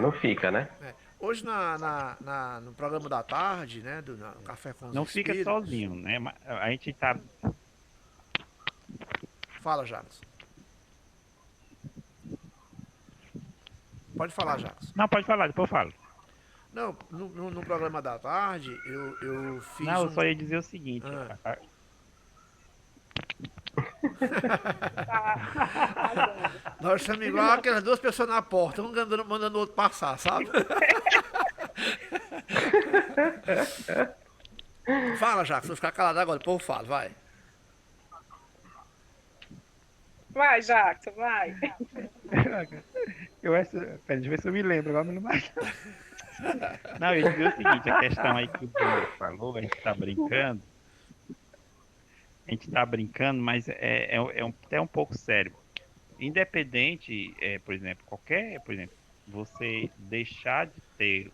Não fica, né? Hoje no programa da tarde, né, do Café com os Não fica Espíritos. sozinho, né? A gente tá. Fala, Jacques. Pode falar, Jacques. Não, pode falar, depois eu falo. Não, no programa da tarde, eu fiz Não, eu só ia dizer o seguinte. Nós estamos igual aquelas duas pessoas na porta, um mandando o outro passar, sabe? Fala, Jacques, se eu ficar calado agora, depois eu falo, vai. Vai, Jacques, vai. Pera, deixa eu ver se eu me lembro, agora não mais. Não, eu ia dizer o seguinte, a questão aí que o Bruno falou, a gente tá brincando. A gente tá brincando, mas é até um pouco sério. Independente, por exemplo, você deixar de ter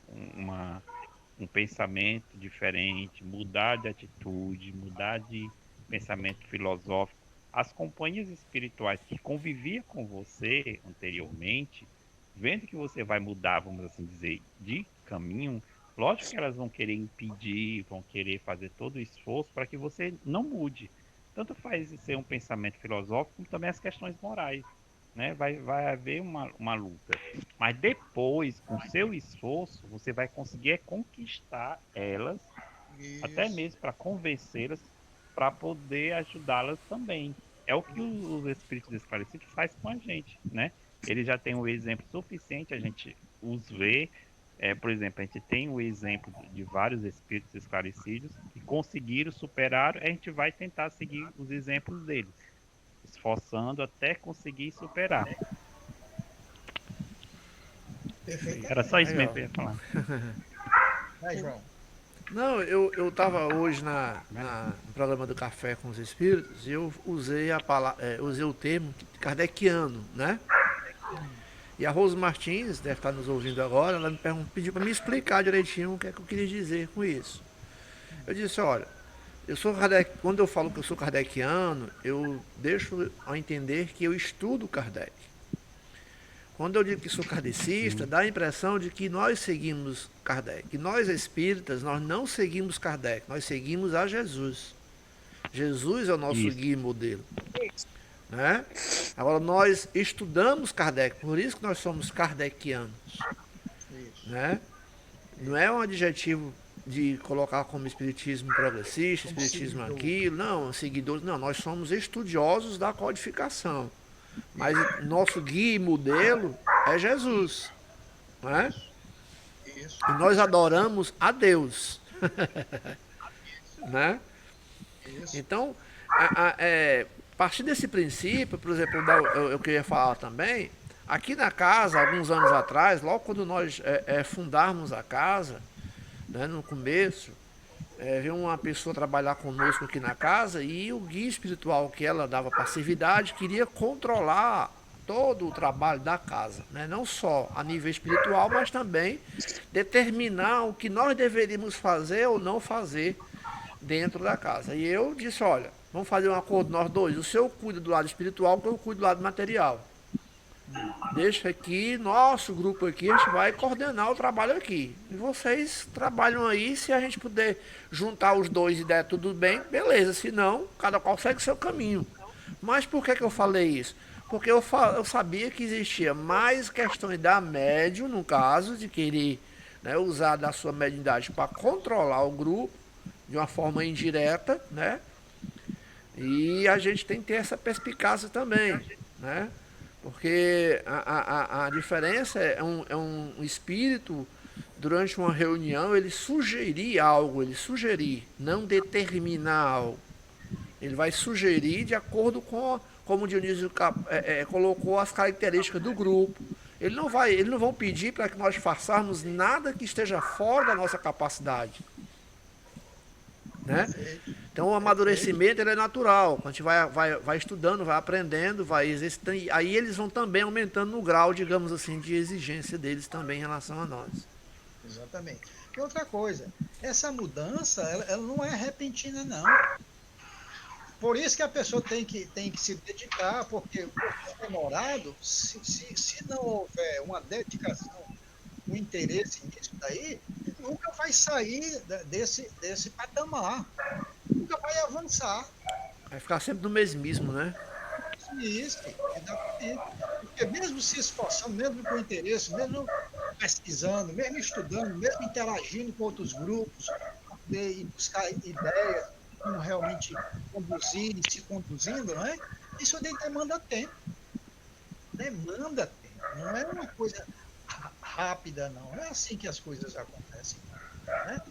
um pensamento diferente, mudar de atitude, mudar de pensamento filosófico, as companhias espirituais que conviviam com você anteriormente, vendo que você vai mudar, vamos assim dizer, de caminho, lógico que elas vão querer impedir, vão querer fazer todo o esforço para que você não mude. Tanto faz ser um pensamento filosófico, como também as questões morais, né? Vai haver uma luta. Mas depois, com seu esforço, você vai conseguir conquistar elas, até mesmo para convencê-las, para poder ajudá-las também. É o que os espíritos esclarecidos faz com a gente, né? Eles já têm um exemplo suficiente, a gente os vê. Por exemplo, a gente tem o exemplo de vários espíritos esclarecidos que conseguiram superar, a gente vai tentar seguir os exemplos deles, esforçando até conseguir superar. Perfeito. Era só isso Aí, mesmo ó. que eu ia falar. Vai, João. Não, eu estava hoje no programa do Café com os Espíritos e eu usei usei o termo kardeciano, né? E a Rose Martins, deve estar nos ouvindo agora, ela pediu para me explicar direitinho o que é que eu queria dizer com isso. Eu disse, olha, eu sou Kardec, quando eu falo que eu sou kardeciano, eu deixo a entender que eu estudo Kardec. Quando eu digo que sou kardecista, dá a impressão de que nós seguimos Kardec. E nós espíritas, nós não seguimos Kardec, nós seguimos a Jesus. Jesus é o nosso guia e modelo. Né? Agora, nós estudamos Kardec, por isso que nós somos kardecianos. Né? Não é um adjetivo de colocar como espiritismo progressista, espiritismo aquilo, não, seguidores, não, nós somos estudiosos da codificação. Mas nosso guia e modelo é Jesus. Né? E nós adoramos a Deus. Né? Então, a partir desse princípio, por exemplo, eu queria falar também, aqui na casa, alguns anos atrás, logo quando nós fundarmos a casa, né, no começo, veio uma pessoa trabalhar conosco aqui na casa e o guia espiritual que ela dava passividade queria controlar todo o trabalho da casa, né? Não só a nível espiritual, mas também determinar o que nós deveríamos fazer ou não fazer dentro da casa. E eu disse, olha, vamos fazer um acordo nós dois, o senhor cuida do lado espiritual, eu cuido do lado material. Deixa aqui, nosso grupo aqui, a gente vai coordenar o trabalho aqui. E vocês trabalham aí, se a gente puder juntar os dois e der tudo bem, beleza. Se não, cada qual segue o seu caminho. Mas por que eu falei isso? Porque eu sabia que existia mais questões da médium, no caso, de querer, né, usar da sua mediunidade para controlar o grupo, de uma forma indireta, né? E a gente tem que ter essa perspicácia também, né? Porque a diferença é um espírito, durante uma reunião, ele sugerir algo, não determinar algo. Ele vai sugerir de acordo com, como o Dionísio colocou, as características do grupo. Eles não vão pedir para que nós façamos nada que esteja fora da nossa capacidade. Né? Então o amadurecimento ele é natural. Quando a gente vai estudando, vai aprendendo, vai exercitando, aí eles vão também aumentando no grau, digamos assim, de exigência deles também em relação a nós. Exatamente. E outra coisa, essa mudança ela não é repentina, não. Por isso que a pessoa tem que se dedicar, porque o demorado, se não houver uma dedicação, um interesse nisso daí, nunca vai sair desse patamar, nunca vai avançar. Vai ficar sempre no mesmismo, né? Isso, exatamente. Porque mesmo se esforçando, mesmo com interesse, mesmo pesquisando, mesmo estudando, mesmo interagindo com outros grupos, e buscar ideias, como realmente conduzir e se conduzindo, não é? Isso daí demanda tempo. Demanda tempo. Não é uma coisa rápida, não é assim que as coisas acontecem, né?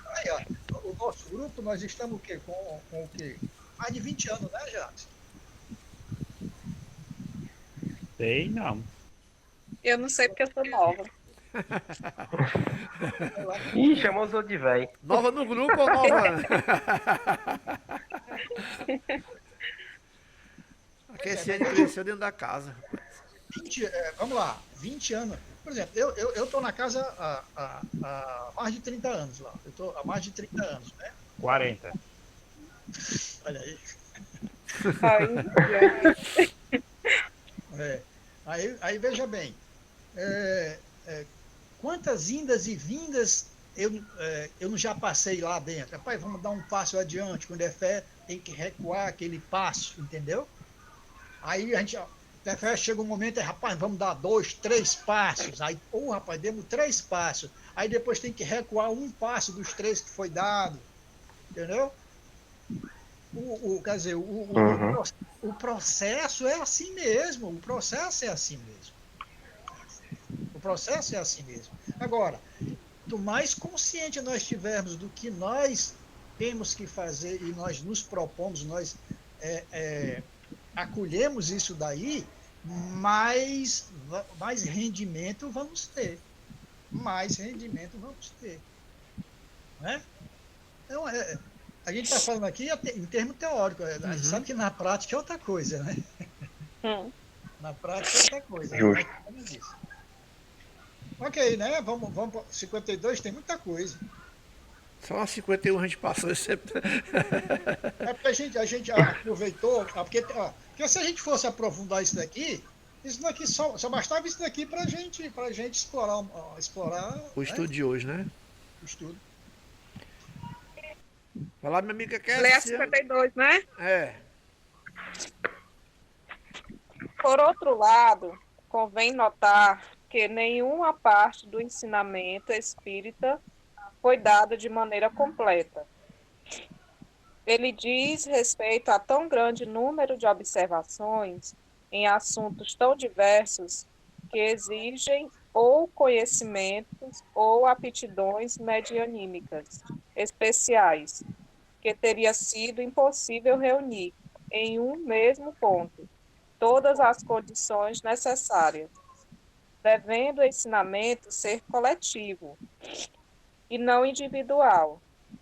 Aí, ó, o nosso grupo, nós estamos o quê? Com o quê? Mais de 20 anos, né, Jacques? Sei não. Eu não sei porque eu sou nova. Ih, chamou os outros de velho. Nova no grupo ou nova? Aquecer e cresceu dentro da casa. 20 anos. Por exemplo, eu estou na casa há mais de 30 anos lá. Eu estou há mais de 30 anos, né? 40. Olha aí. Aí veja bem, quantas indas e vindas eu não já passei lá dentro. Rapaz, vamos dar um passo adiante. Quando é fé, tem que recuar aquele passo, entendeu? Aí a gente, chega um momento, rapaz, vamos dar 2, 3 passos. Aí, rapaz, demos 3 passos. Aí depois tem que recuar um passo dos 3 que foi dado. Entendeu? quer dizer, Uhum. o processo é assim mesmo. O processo é assim mesmo. O processo é assim mesmo. Agora, quanto mais consciente nós estivermos do que nós temos que fazer e nós nos propomos, nós acolhemos isso daí, mais rendimento vamos ter. Mais rendimento vamos ter. Não é? Então, a gente está falando aqui em termo teórico. A gente sabe que na prática é outra coisa, né? Na prática é outra coisa. Justo. Ok, né? Vamos para 52, tem muita coisa. Só a 51 a gente passou esse. É porque a gente aproveitou, porque se a gente fosse aprofundar isso daqui só bastava isso daqui para gente explorar O estudo de hoje, né? O estudo. Vai lá, minha amiga Lê a Kécia. 52, né? É. Por outro lado, convém notar que nenhuma parte do ensinamento espírita foi dada de maneira completa. Ele diz respeito a tão grande número de observações em assuntos tão diversos que exigem ou conhecimentos ou aptidões medianímicas especiais, que teria sido impossível reunir em um mesmo ponto todas as condições necessárias, devendo o ensinamento ser coletivo e não individual.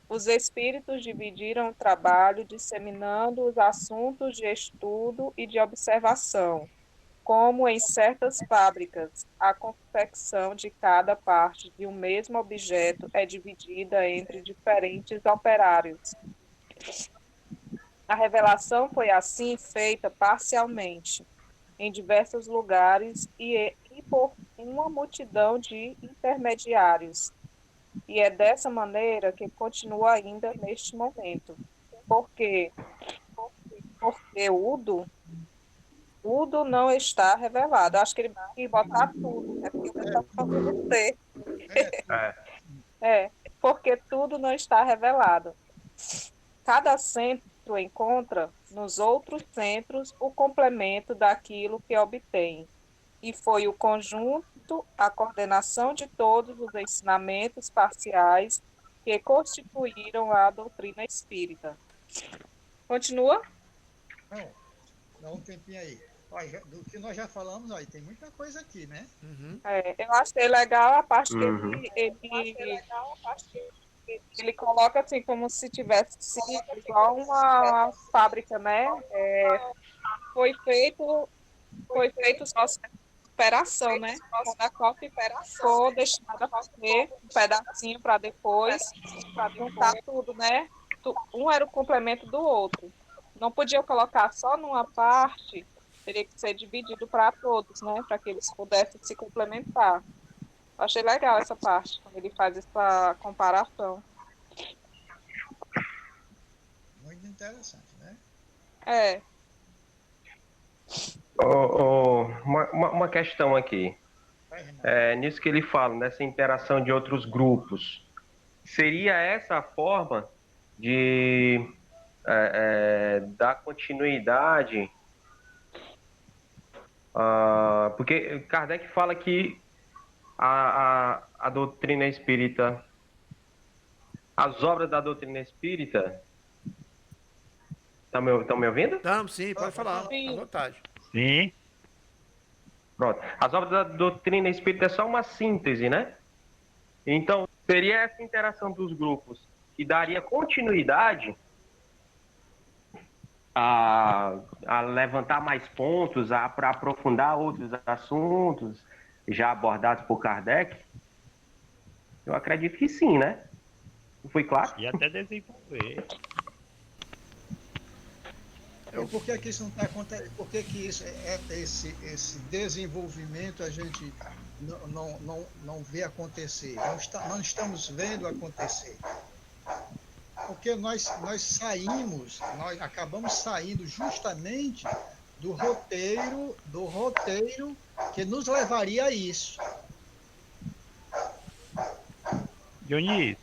Os espíritos dividiram o trabalho disseminando os assuntos de estudo e de observação, como em certas fábricas, a confecção de cada parte de um mesmo objeto é dividida entre diferentes operários. A revelação foi assim feita parcialmente, em diversos lugares e por uma multidão de intermediários. E é dessa maneira que continua ainda neste momento. Porque Udo não está revelado. Acho que ele vai botar tudo, né? Porque ele está falando ter. Porque tudo não está revelado. Cada centro encontra nos outros centros o complemento daquilo que obtém. E foi o conjunto, a coordenação de todos os ensinamentos parciais que constituíram a doutrina espírita. Continua? Não, dá um tempinho aí. Olha, do que nós já falamos, aí tem muita coisa aqui, né? Eu achei legal a parte que ele coloca assim, como se tivesse sido igual uma fábrica, né? Foi feito só operação, né? Cada copa ficou destinada a fazer um pedacinho para depois juntar tudo, né? Um era o complemento do outro. Não podia colocar só numa parte, teria que ser dividido para todos, né? Para que eles pudessem se complementar. Achei legal essa parte, quando ele faz essa comparação. Muito interessante, né? Uma questão aqui. Nisso que ele fala, nessa interação de outros grupos, seria essa a forma de dar continuidade? Porque Kardec fala que a doutrina espírita, as obras da doutrina espírita. Estão me ouvindo? Estamos, sim, pode falar, Sim. à vontade. Sim. Pronto. As obras da doutrina espírita é só uma síntese, né? Então, seria essa interação dos grupos que daria continuidade a levantar mais pontos, para aprofundar outros assuntos já abordados por Kardec? Eu acredito que sim, né? Não foi claro? E até desenvolver. Por que isso não está acontecendo? Por que isso esse desenvolvimento a gente não vê acontecer? Não estamos vendo acontecer. Porque nós acabamos saindo justamente do roteiro que nos levaria a isso. Dionísio,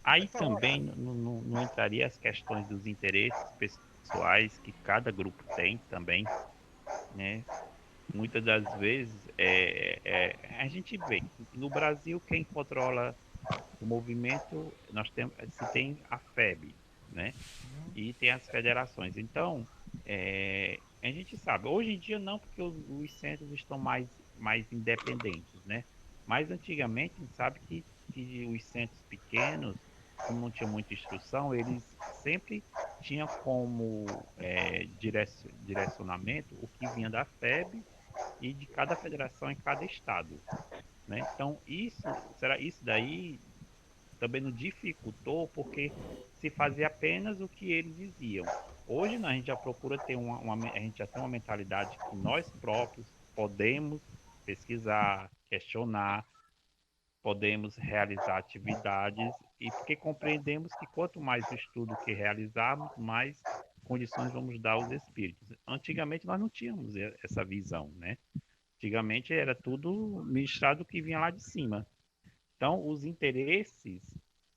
Aí também não entraria as questões dos interesses pessoais que cada grupo tem também, né? Muitas das vezes a gente vê no Brasil quem controla o movimento, nós temos, se tem a FEB, né? E tem as federações. Então, a gente sabe, hoje em dia não, porque os centros estão mais independentes, né? Mas antigamente a gente sabe que os centros pequenos, como não tinha muita instrução, eles sempre tinham como direcionamento o que vinha da FEB e de cada federação em cada estado, né? Então isso daí também não dificultou porque se fazia apenas o que eles diziam. Hoje não, a gente já procura ter a gente já tem uma mentalidade que nós próprios podemos pesquisar, questionar, podemos realizar atividades e porque compreendemos que quanto mais estudo que realizarmos, mais condições vamos dar aos espíritos. Antigamente nós não tínhamos essa visão, né? Antigamente era tudo ministrado que vinha lá de cima. Então, os interesses,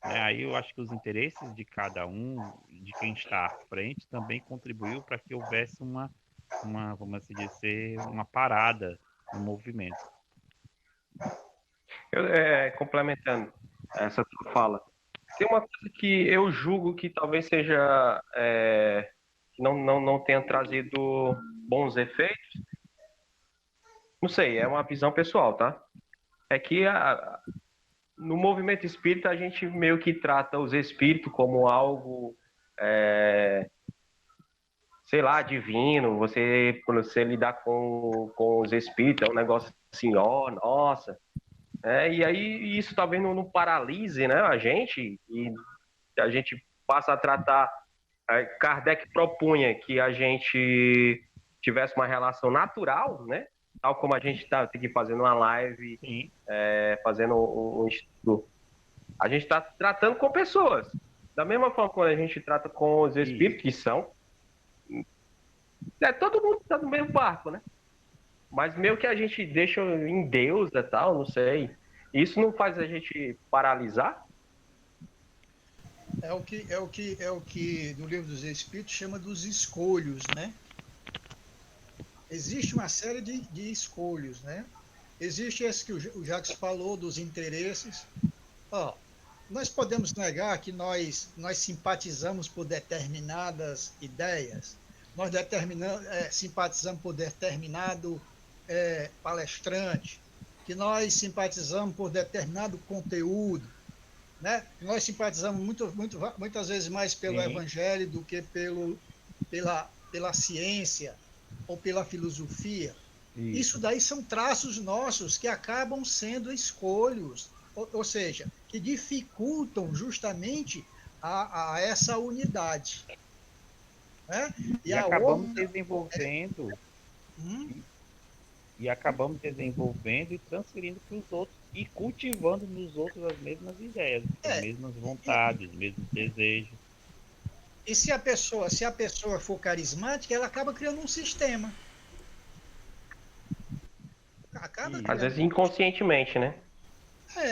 né, aí eu acho que os interesses de cada um, de quem está à frente, também contribuiu para que houvesse vamos assim dizer, uma parada no movimento. Complementando essa tua fala, tem uma coisa que eu julgo que talvez seja que não tenha trazido bons efeitos. Não sei, é uma visão pessoal, tá? É que no movimento espírita a gente meio que trata os espíritos como algo, sei lá, divino. Quando você lidar com os espíritos, é um negócio assim, ó, nossa. E aí isso talvez não paralise, né, a gente, e a gente passa a tratar. Kardec propunha que a gente tivesse uma relação natural, né? Tal como a gente está aqui fazendo uma live, fazendo um estudo. A gente está tratando com pessoas. Da mesma forma quando a gente trata com os espíritos, que são... todo mundo está no mesmo barco, né? Mas meio que a gente deixa em Deus e tal, não sei. Isso não faz a gente paralisar? É o que no Livro dos Espíritos chama dos escolhos, né? Existe uma série de escolhos, né? Existe esse que o Jacques falou, dos interesses. Nós podemos negar que nós simpatizamos por determinadas ideias, nós simpatizamos por determinado palestrante, que nós simpatizamos por determinado conteúdo, né? Nós simpatizamos muitas vezes mais pelo Evangelho do que pela ciência ou pela filosofia. Isso daí são traços nossos que acabam sendo escolhos, ou seja, que dificultam justamente a essa unidade, né? E acabamos desenvolvendo e transferindo para os outros e cultivando nos outros as mesmas ideias, as mesmas vontades, os mesmos desejos. E se a pessoa for carismática, ela acaba criando um sistema. Às vezes inconscientemente, né?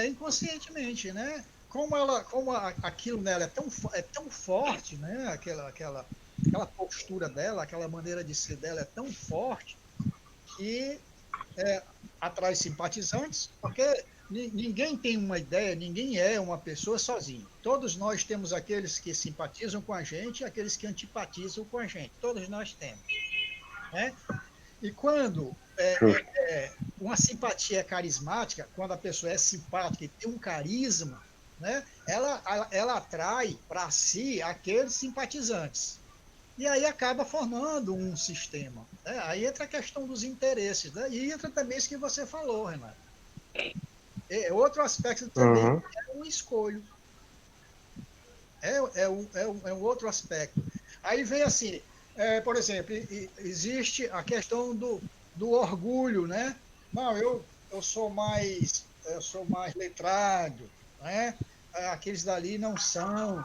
Inconscientemente, né? Como aquilo nela é tão forte, né? Aquela postura dela, aquela maneira de ser dela é tão forte que atrai simpatizantes, porque ninguém tem uma ideia, ninguém é uma pessoa sozinho. Todos nós temos aqueles que simpatizam com a gente e aqueles que antipatizam com a gente. Todos nós temos, né? E quando uma simpatia é carismática, quando a pessoa é simpática e tem um carisma, né, ela atrai para si aqueles simpatizantes. E aí acaba formando um sistema, né? Aí entra a questão dos interesses, né? E entra também isso que você falou, Renato. Outro aspecto também é um escolho. É um outro aspecto. Aí vem assim, por exemplo, existe a questão do orgulho, né? Não, eu sou mais letrado, né? Aqueles dali não são.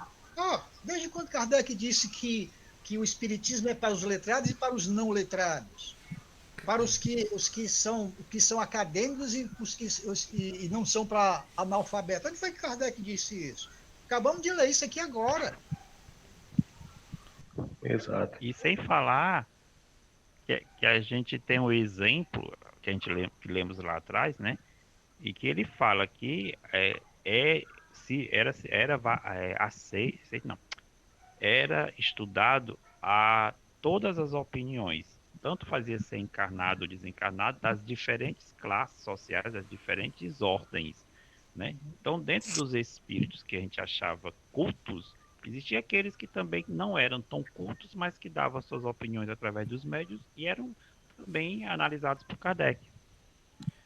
Desde quando Kardec disse que o espiritismo é para os letrados e para os não letrados, para os que são acadêmicos e não são para analfabetos. Onde foi que Kardec disse isso? Acabamos de ler isso aqui agora. Exato. E sem falar que a gente tem um exemplo que a gente que lemos lá atrás, né? E que ele fala que era estudado a todas as opiniões, tanto fazia ser encarnado ou desencarnado, das diferentes classes sociais, das diferentes ordens, né? Então, dentro dos espíritos que a gente achava cultos, existiam aqueles que também não eram tão cultos, mas que davam suas opiniões através dos médios e eram também analisados por Kardec.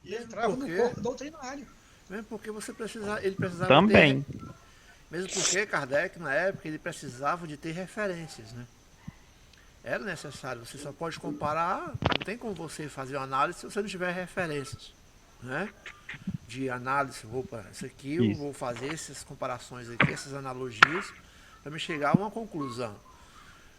E entrava no corpo doutrinário. Mesmo porque ele precisava Também. Mesmo porque Kardec, na época, ele precisava de ter referências, né? Era necessário, você só pode comparar, não tem como você fazer uma análise se você não tiver referências, né? De análise, isso aqui eu vou fazer essas comparações aqui, essas analogias, para me chegar a uma conclusão,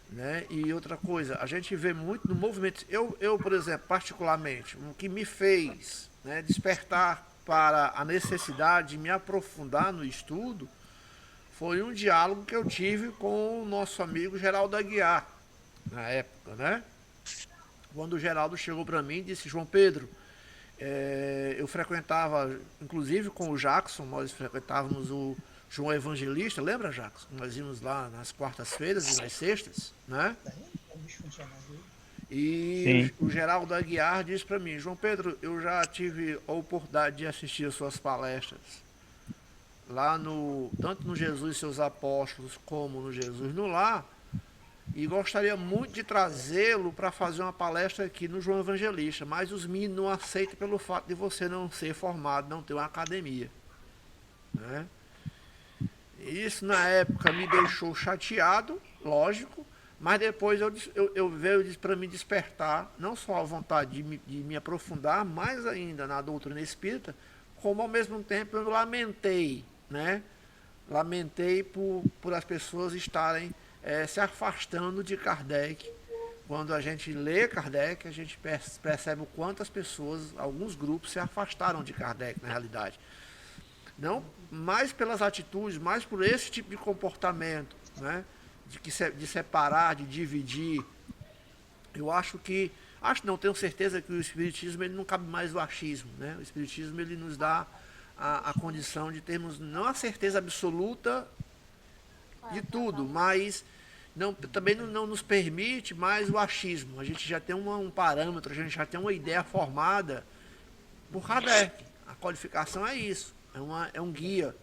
né? E outra coisa, a gente vê muito no movimento, eu por exemplo, particularmente, o que me fez, né, despertar para a necessidade de me aprofundar no estudo foi um diálogo que eu tive com o nosso amigo Geraldo Aguiar, na época, né? Quando o Geraldo chegou para mim e disse: João Pedro, eu frequentava, inclusive com o Jackson, nós frequentávamos o João Evangelista, lembra, Jackson? Nós íamos lá nas quartas-feiras e nas sextas, né? E o Geraldo Aguiar disse para mim: João Pedro, eu já tive a oportunidade de assistir as suas palestras lá tanto no Jesus e seus Apóstolos como no Jesus no Lar, e gostaria muito de trazê-lo para fazer uma palestra aqui no João Evangelista, mas os meninos não aceitam pelo fato de você não ser formado, não ter uma academia, né? Isso na época me deixou chateado, lógico, mas depois veio para me despertar não só a vontade de me aprofundar mais ainda na doutrina espírita, como ao mesmo tempo eu lamentei, né? Lamentei por as pessoas estarem se afastando de Kardec. Quando a gente lê Kardec, a gente percebe o quanto as pessoas, alguns grupos, se afastaram de Kardec na realidade. Não mais pelas atitudes, mais por esse tipo de comportamento, né? De separar, de dividir. Eu não, tenho certeza que o Espiritismo ele não cabe mais o achismo, né? O Espiritismo ele nos dá a condição de termos não a certeza absoluta de tudo, mas também não nos permite mais o achismo. A gente já tem um parâmetro, a gente já tem uma ideia formada por Kardec. A codificação é isso, é um guia,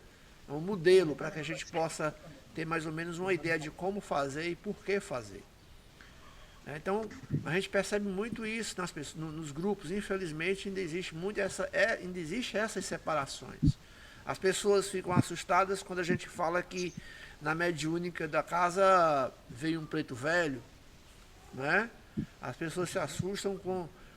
é um modelo para que a gente possa ter mais ou menos uma ideia de como fazer e por que fazer. Então, a gente percebe muito isso nos grupos. Infelizmente, ainda existe essas separações. As pessoas ficam assustadas quando a gente fala que na mediúnica da casa veio um preto velho, né? As pessoas se assustam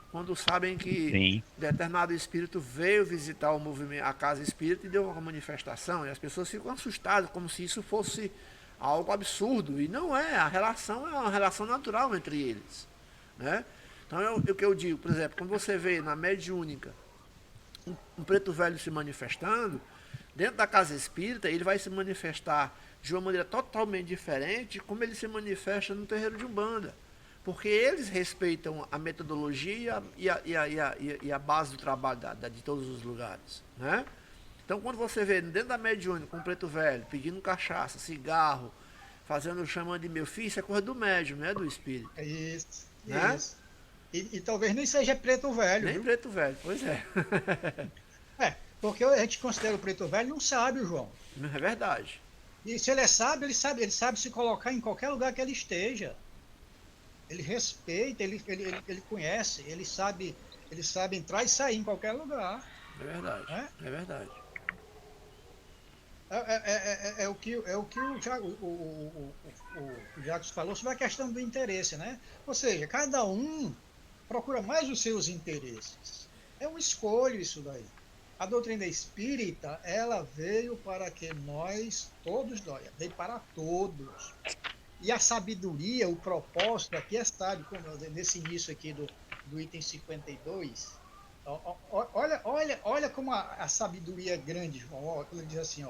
quando sabem que determinado espírito veio visitar o movimento, a casa espírita, e deu uma manifestação, e as pessoas ficam assustadas, como se isso fosse algo absurdo, e não é. A relação é uma relação natural entre eles, né? Então, o que eu digo, por exemplo, quando você vê na mediúnica um preto velho se manifestando, dentro da casa espírita, ele vai se manifestar de uma maneira totalmente diferente de como ele se manifesta no terreiro de Umbanda, porque eles respeitam a metodologia e a base do trabalho de todos os lugares, né? Então, quando você vê dentro da mediúnica um preto velho pedindo cachaça, cigarro, chamando de meu filho, isso é coisa do médium, não é do espírito. É isso, né? Isso. E talvez nem seja preto velho. Nem viu? preto velho, pois é. Porque a gente considera o preto velho não sabe, João. É verdade. E se ele é sábio, ele sabe se colocar em qualquer lugar que ele esteja. Ele respeita, ele conhece, ele sabe entrar e sair em qualquer lugar. É verdade. É verdade. É o que o Jacques falou sobre a questão do interesse, né? Ou seja, cada um procura mais os seus interesses. É uma escolha isso daí. A doutrina espírita, ela veio para que veio para todos. E a sabedoria, o propósito aqui é sábio, como nesse início aqui do item 52. Olha como a sabedoria é grande, João. Ele diz assim,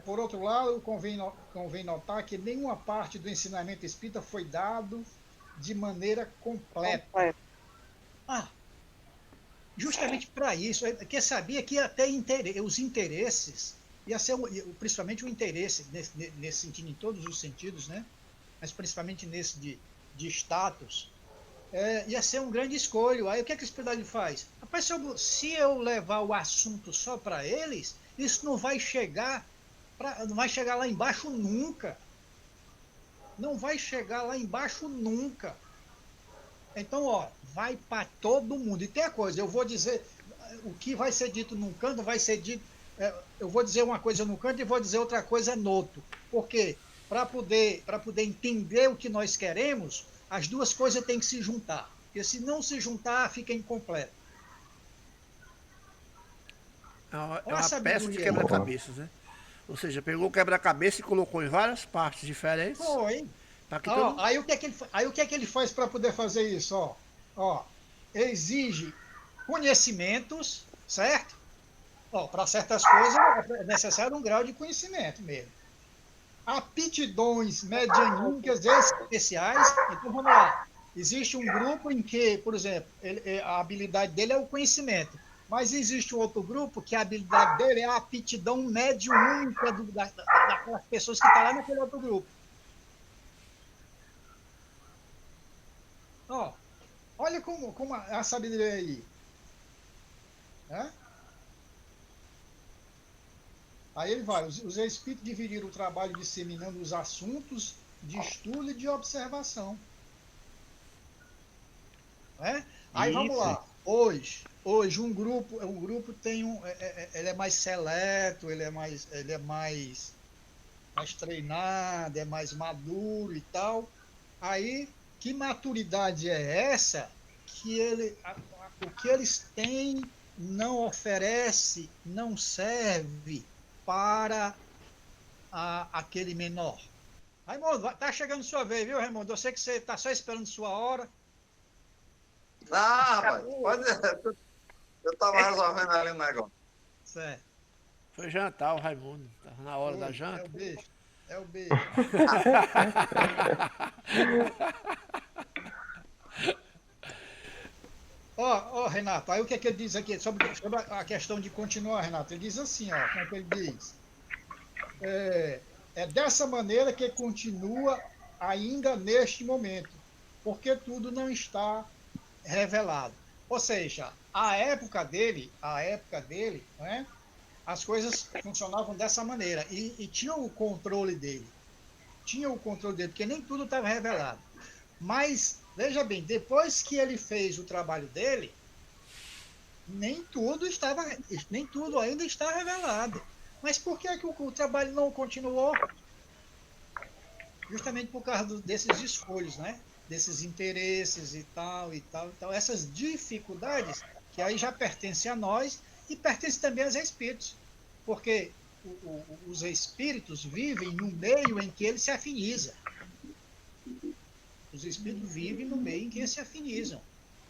Por outro lado, convém notar que nenhuma parte do ensinamento espírita foi dado de maneira completa. Ah, justamente para isso, que sabia que até os interesses, ia ser principalmente o interesse, nesse sentido, em todos os sentidos, né? Mas principalmente nesse de status, ia ser um grande escolho. Aí o que a espiritualidade faz? Rapaz, se eu levar o assunto só para eles, isso não vai chegar lá embaixo nunca. Não vai chegar lá embaixo nunca. Então, ó, vai para todo mundo. E tem a coisa, eu vou dizer, o que vai ser dito num canto vai ser dito, eu vou dizer uma coisa num canto e vou dizer outra coisa no outro. Por quê? Para poder entender o que nós queremos, as duas coisas têm que se juntar. Porque se não se juntar, fica incompleto. É uma peça de quebra-cabeças, né? Ou seja, pegou o quebra-cabeça e colocou em várias partes diferentes. Foi. Aí o que é que ele faz para poder fazer isso? Exige conhecimentos, certo? Para certas coisas é necessário um grau de conhecimento mesmo. Aptidões medianímicas especiais. Então vamos lá. Existe um grupo em que, por exemplo, a habilidade dele é o conhecimento. Mas existe um outro grupo que a habilidade dele é a aptidão mediúnica daquelas pessoas que estão lá naquele outro grupo. Olha como a sabedoria aí. Aí ele vai. Os espíritos dividiram o trabalho disseminando os assuntos de estudo e de observação. Aí vamos lá. Hoje um grupo tem ele é mais seleto, ele é mais treinado, é mais maduro e tal. Aí, que maturidade é essa que o que eles têm não oferece, não serve para aquele menor? Raimundo, tá chegando sua vez, viu, Raimundo? Eu sei que você tá só esperando sua hora. Rapaz, eu estava resolvendo ali um negócio. Certo. Foi jantar o Raimundo, estava na hora da janta. É o beijo. Renato, aí o que é que ele diz aqui sobre a questão de continuar, Renato? Ele diz assim, como é que ele diz? É dessa maneira que continua ainda neste momento, porque tudo não está revelado. Ou seja, a época dele, né, as coisas funcionavam dessa maneira e tinha o controle dele. Porque nem tudo estava revelado. Mas, veja bem, depois que ele fez o trabalho dele, nem tudo ainda está revelado. Mas por que o trabalho não continuou? Justamente por causa desses escolhos, né? Desses interesses e tal. Essas dificuldades que aí já pertencem a nós e pertencem também aos espíritos. Porque os espíritos vivem no meio em que eles se afinizam. Os espíritos vivem no meio em que eles se afinizam.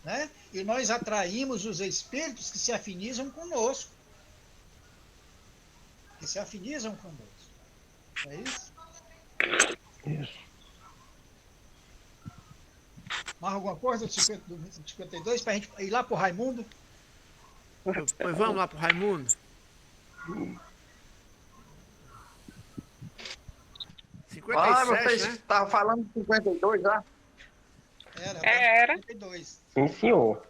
Né? E nós atraímos os espíritos que se afinizam conosco. É isso? Isso. Mais alguma coisa do 52 para a gente ir lá para o Raimundo? Pois vamos lá para o Raimundo. 57, vocês estavam falando de 52 já? Era. 52. Sim, senhor.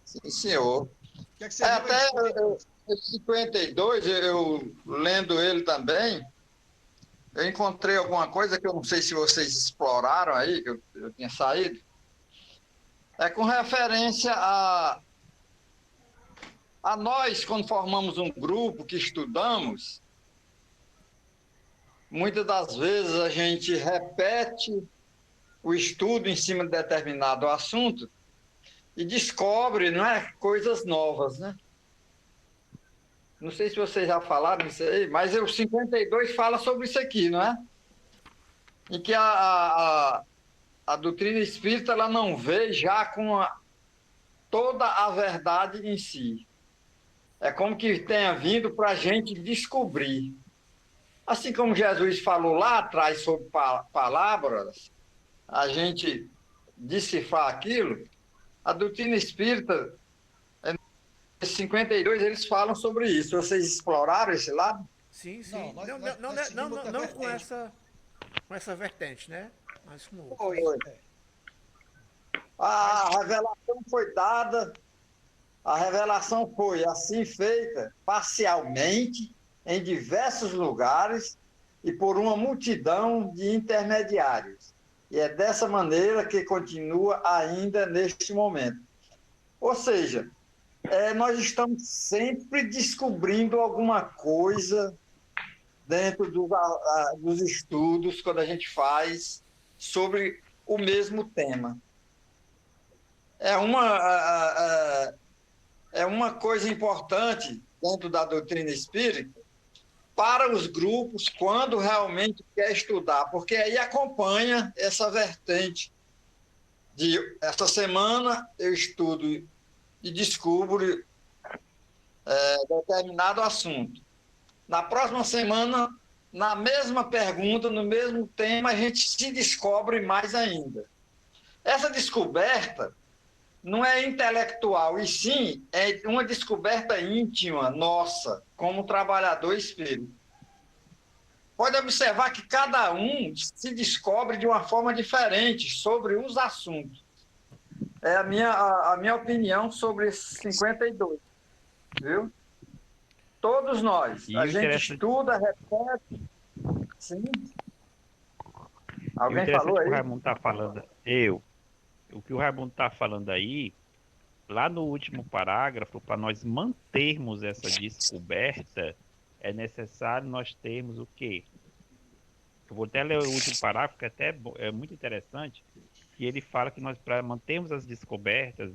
Sim, senhor. O que é que você Até viu? 52, eu lendo ele também, eu encontrei alguma coisa que eu não sei se vocês exploraram aí, que eu tinha saído. É com referência a nós, quando formamos um grupo que estudamos, muitas das vezes a gente repete o estudo em cima de determinado assunto e descobre, não é, coisas novas, né? Não sei se vocês já falaram isso aí, mas o 52 fala sobre isso aqui, não é? Em que a doutrina espírita ela não vê já com toda a verdade em si. É como que tenha vindo para a gente descobrir. Assim como Jesus falou lá atrás sobre palavras, a gente decifrar aquilo, a doutrina espírita, em 52, eles falam sobre isso. Vocês exploraram esse lado? Sim, sim. Não, nós Não seguimos outra não com vertente. essa vertente, né? Mas com outra. Foi. É. A revelação foi dada, a revelação foi assim feita, parcialmente, em diversos lugares e por uma multidão de intermediários. E é dessa maneira que continua ainda neste momento. Ou seja, nós estamos sempre descobrindo alguma coisa dentro dos estudos, quando a gente faz sobre o mesmo tema. É uma coisa importante dentro da doutrina espírita para os grupos quando realmente quer estudar, porque aí acompanha essa vertente de essa semana eu estudo e descubro determinado assunto. Na próxima semana, na mesma pergunta, no mesmo tema, a gente se descobre mais ainda. Essa descoberta não é intelectual, e sim é uma descoberta íntima nossa, como trabalhador espírita. Pode observar que cada um se descobre de uma forma diferente sobre os assuntos. É a minha opinião sobre esses 52, viu? Todos nós. E a gente interessante- estuda, repete. Sim. Alguém falou que o aí? Raimundo está falando, o que o Raimundo está falando aí, lá no último parágrafo, para nós mantermos essa descoberta, é necessário nós termos o quê? Eu vou até ler o último parágrafo, que é muito interessante, que ele fala que nós, para mantermos as descobertas,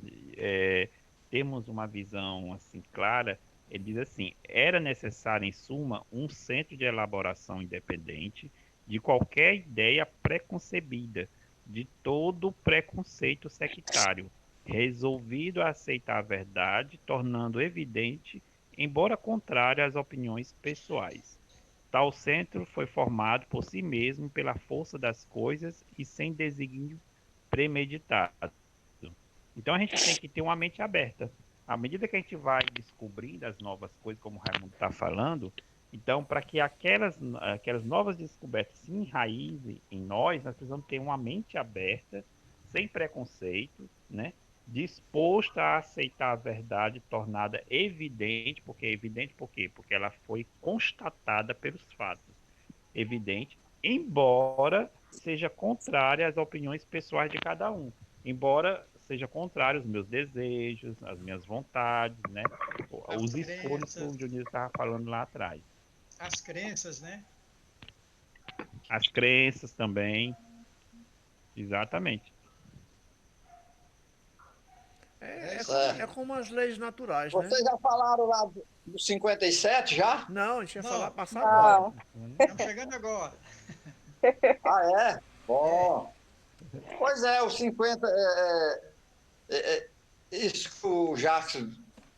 termos uma visão assim clara, ele diz assim: era necessário, em suma, um centro de elaboração independente de qualquer ideia preconcebida, de todo preconceito sectário, resolvido a aceitar a verdade, tornando evidente, embora contrário às opiniões pessoais. Tal centro foi formado por si mesmo pela força das coisas e sem desígnio premeditado. Então a gente tem que ter uma mente aberta. À medida que a gente vai descobrindo as novas coisas, como o Raimundo está falando, então, para que aquelas novas descobertas se enraizem em nós precisamos ter uma mente aberta, sem preconceito, né? Disposta a aceitar a verdade, tornada evidente, por quê? Porque ela foi constatada pelos fatos. Evidente, embora seja contrária às opiniões pessoais de cada um. Embora seja contrário aos meus desejos, às minhas vontades, né? Os escolhas que o Dionísio estava falando lá atrás. As crenças, né? As crenças também. Exatamente. É como as leis naturais, né? Vocês já falaram lá do 57, já? Não, a gente ia Não. falar passar agora. Estamos chegando agora. Ah, é? Bom. Pois é, o 50... isso que o Jackson...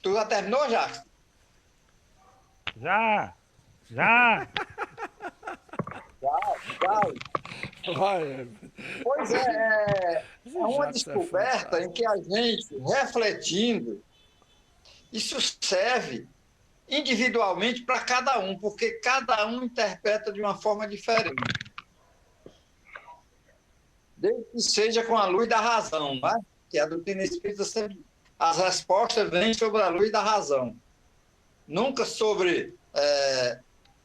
Tu já terminou, Jackson? Já! Já. Vai, Pois é uma Jackson é descoberta fantástico. em que a gente, refletindo, isso serve individualmente para cada um, porque cada um interpreta de uma forma diferente. Desde que seja com a luz da razão, não é? Que a doutrina espírita sempre... As respostas vêm sobre a luz da razão. Nunca sobre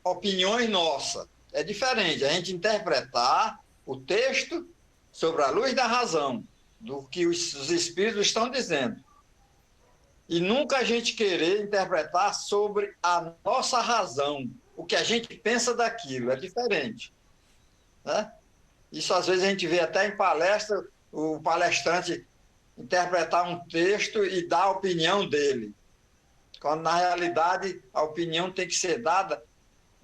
opiniões nossas. É diferente a gente interpretar o texto sobre a luz da razão, do que os espíritos estão dizendo. E nunca a gente querer interpretar sobre a nossa razão, o que a gente pensa daquilo, é diferente. Né? Isso às vezes a gente vê até em palestra, o palestrante interpretar um texto e dar a opinião dele. Quando na realidade a opinião tem que ser dada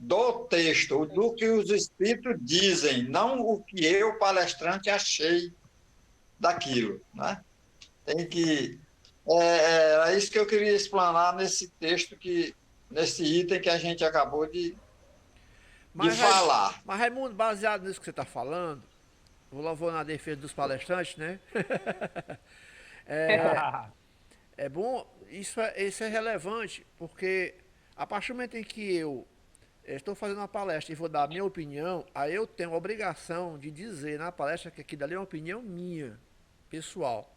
do texto, do que os espíritos dizem, não o que eu, palestrante, achei daquilo. Né? Tem que Era isso que eu queria explanar nesse texto, nesse item que a gente acabou de falar. Mas, Raimundo, baseado nisso que você está falando, vou na defesa dos palestrantes, né? É bom, isso é relevante, porque a partir do momento em que eu estou fazendo uma palestra e vou dar a minha opinião, aí eu tenho a obrigação de dizer na palestra que aquilo ali é uma opinião minha, pessoal.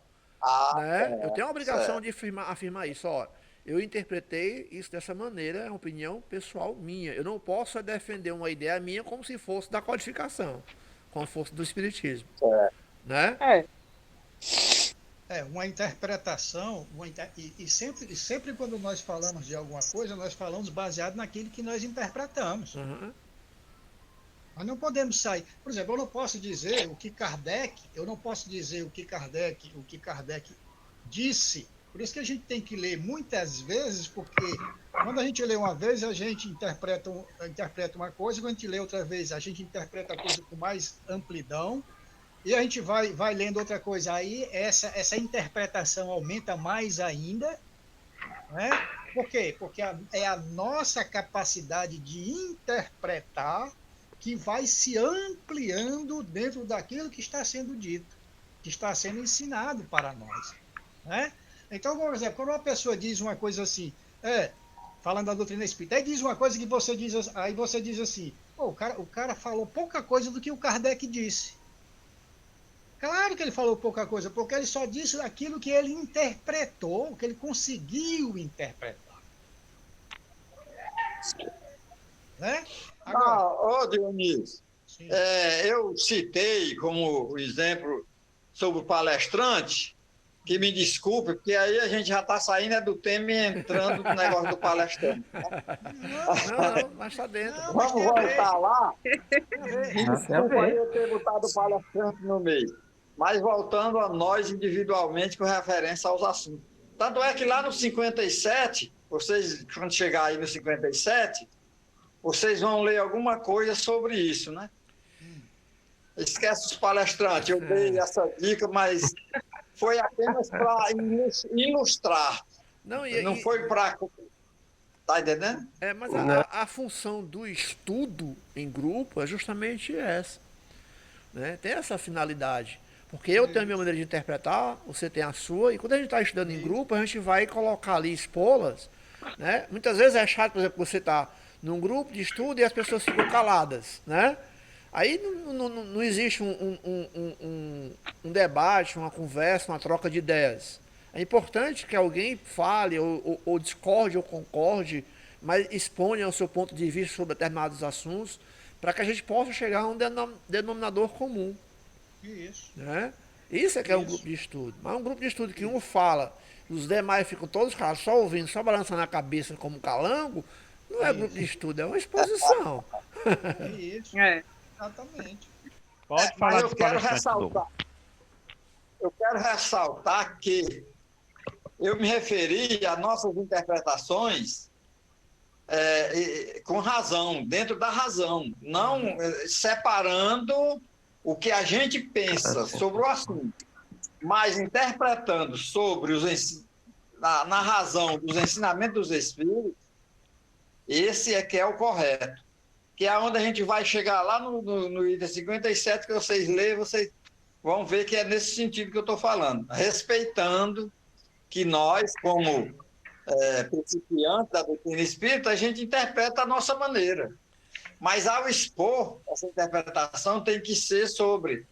Né? Eu tenho a obrigação de afirmar isso. Ó, eu interpretei isso dessa maneira, é uma opinião pessoal minha. Eu não posso defender uma ideia minha como se fosse da codificação, como fosse do espiritismo. Né? Uma interpretação, e sempre quando nós falamos de alguma coisa, nós falamos baseado naquilo que nós interpretamos. Uhum. Nós não podemos sair. Por exemplo, eu não posso dizer o que Kardec disse. Por isso que a gente tem que ler muitas vezes, porque quando a gente lê uma vez, a gente interpreta uma coisa, quando a gente lê outra vez, a gente interpreta a coisa com mais amplidão, e a gente vai lendo outra coisa. Aí essa interpretação aumenta mais ainda, né? Por quê? Porque é a nossa capacidade de interpretar que vai se ampliando dentro daquilo que está sendo dito, que está sendo ensinado para nós, né? Então, por exemplo, quando uma pessoa diz uma coisa assim, falando da doutrina espírita, aí diz uma coisa que você diz, aí você diz assim, o cara falou pouca coisa do que o Kardec disse. Claro que ele falou pouca coisa, porque ele só disse aquilo que ele interpretou, que ele conseguiu interpretar. Né? Agora, Dionísio, eu citei como exemplo sobre o palestrante, que me desculpe, porque aí a gente já está saindo do tema e entrando no negócio do palestrante. Não, mas está dentro. Vamos voltar lá. Desculpa aí eu ter botado o palestrante no meio. Mas voltando a nós individualmente com referência aos assuntos. Tanto é que lá no 57, vocês, quando chegar aí no 57, vocês vão ler alguma coisa sobre isso, né? Esquece os palestrantes, eu dei essa dica, mas foi apenas para ilustrar. Não foi para... Tá entendendo? Mas a função do estudo em grupo é justamente essa. Né? Tem essa finalidade. Porque eu tenho a minha maneira de interpretar, você tem a sua, e quando a gente está estudando em grupo, a gente vai colocar ali, expô-las. Né? Muitas vezes é chato, por exemplo, você está num grupo de estudo e as pessoas ficam caladas. Né? Aí não existe um debate, uma conversa, uma troca de ideias. É importante que alguém fale, ou discorde, ou concorde, mas exponha o seu ponto de vista sobre determinados assuntos, para que a gente possa chegar a um denominador comum. Isso. Né? Isso é que é um grupo de estudo. Mas um grupo de estudo que um fala, os demais ficam todos caras só ouvindo, só balançando a cabeça como calango, não é grupo de estudo, é uma exposição. Isso. Exatamente. Pode falar. Mas eu quero ressaltar que eu me referi a nossas interpretações com razão, dentro da razão, não separando o que a gente pensa sobre o assunto, mas interpretando sobre na razão dos ensinamentos dos Espíritos. Esse é que é o correto, que é onde a gente vai chegar lá no item 57, que vocês lerem, vocês vão ver que é nesse sentido que eu estou falando, respeitando que nós, como principiantes da doutrina espírita, a gente interpreta a nossa maneira. Mas ao expor essa interpretação tem que ser sobre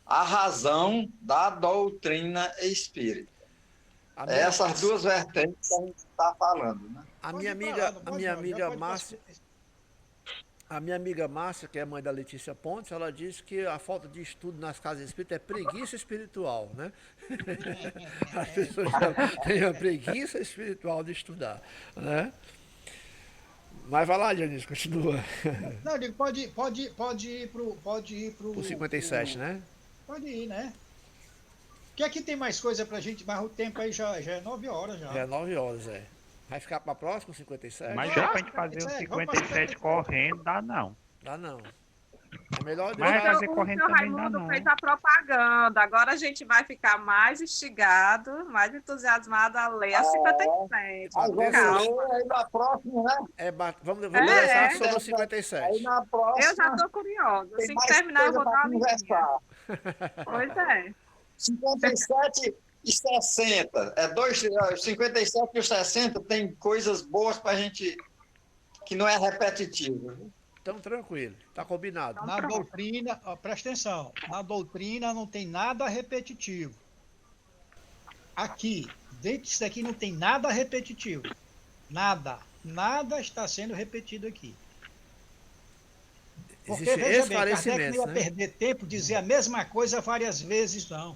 a razão da doutrina espírita. Essas duas vertentes que a gente está falando. Né? A minha amiga Márcia, que é a mãe da Letícia Pontes, ela disse que a falta de estudo nas casas espíritas é preguiça espiritual, né? As pessoas têm a preguiça espiritual de estudar, né? Mas vai lá, Dionísio, continua. Não, digo, pode ir pro 57, né? Pode ir, né? Porque aqui tem mais coisa pra gente, mas o tempo aí já é 9 horas já. Já é 9 horas, Vai ficar pra próxima, 57? Mas já pra gente fazer o 57 correndo, dá não. Dá não. É melhor Mas deixar. fazer O corrente seu também dá Raimundo não. fez a propaganda. Agora a gente vai ficar mais instigado, mais entusiasmado a ler a 57. Aí Calma. vamos ler, aí na próxima, né? Vamos É. conversar sobre o Aí 57. na Eu já próxima estou curiosa. tem Assim que mais terminar, eu coisa vou dar para uma lidinha. conversar. Pois é. 57 e 60. Os 57 e os 60 tem coisas boas para a gente que não é repetitivo. Viu? Então, tranquilo. Tá combinado. Na doutrina, ó, presta atenção, na doutrina não tem nada repetitivo. Aqui, dentro disso aqui não tem nada repetitivo. Nada. Nada está sendo repetido aqui. Porque, Existem veja bem, Kardec não esclarecimentos, ia né? perder tempo dizer a mesma coisa várias vezes, não.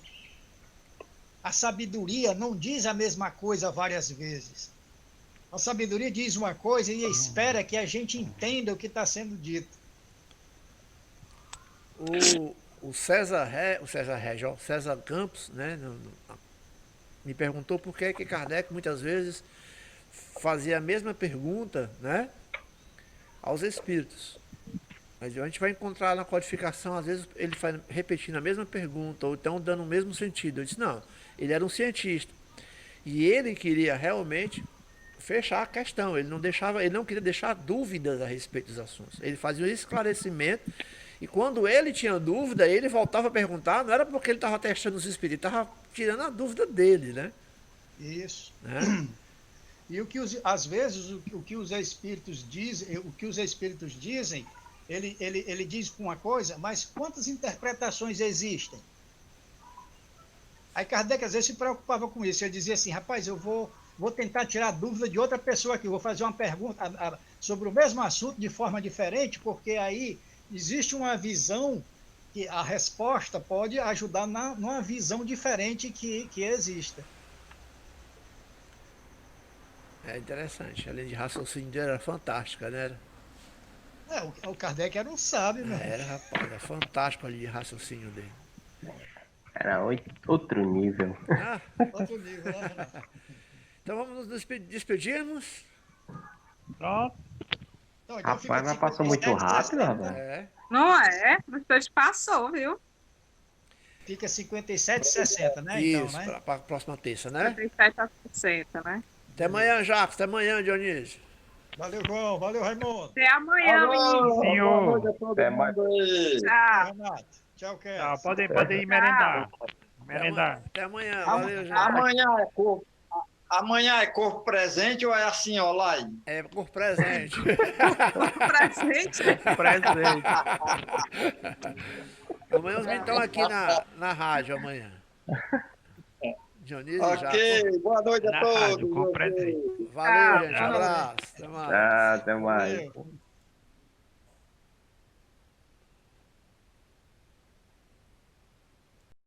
A sabedoria não diz a mesma coisa várias vezes. A sabedoria diz uma coisa e espera que a gente entenda o que está sendo dito. O César Campos, né, me perguntou por que Kardec muitas vezes fazia a mesma pergunta, né, aos espíritos. Mas a gente vai encontrar na codificação, às vezes, ele vai repetindo a mesma pergunta, ou então dando o mesmo sentido. Eu disse, não, ele era um cientista. E ele queria realmente fechar a questão. Ele não queria deixar dúvidas a respeito dos assuntos. Ele fazia um esclarecimento. E quando ele tinha dúvida, ele voltava a perguntar, não era porque ele estava testando os espíritos, ele estava tirando a dúvida dele, né? Isso. Né? E às vezes o que os espíritos dizem, ele diz uma coisa, mas quantas interpretações existem? Aí Kardec às vezes se preocupava com isso. Ele dizia assim, rapaz, eu vou tentar tirar a dúvida de outra pessoa aqui, vou fazer uma pergunta sobre o mesmo assunto de forma diferente, porque aí existe uma visão que a resposta pode ajudar numa visão diferente que exista. É interessante. A linha de raciocínio dele era fantástica, né? O Kardec era um sábio, meu. Era, rapaz, era fantástico a linha de raciocínio dele. Era outro nível. Ah, Outro nível, né, Renato? então vamos nos despedirmos. Pronto. Então, Rapaz, fica mas passou muito 57, rápido, 60, rapaz. É. Não é? Você passou, viu? Fica 57 e 60, né? Isso, Então, né? para a próxima terça, né? 57 a 60, né? Até amanhã, Jacques. Até amanhã, Dionísio. Valeu, João. Valeu, Raimundo. Até amanhã, menino. Senhor. Boa noite a todo Até mais. mundo aí. Tchau. Renato. Tchau, Kézia. Tá, pode ir merendar. Merendar. Até amanhã. Valeu, Jacques. Amanhã é corpo presente ou é assim, ó, lá? É por presente. Presente. Presente. Amanhã os meninos estão aqui na rádio amanhã. Dionísio e Jacques. Ok, boa noite a Na todos. rádio, com ok. presente. Valeu, gente. Um Tchau. abraço. Até mais. Ah, até mais. Valeu.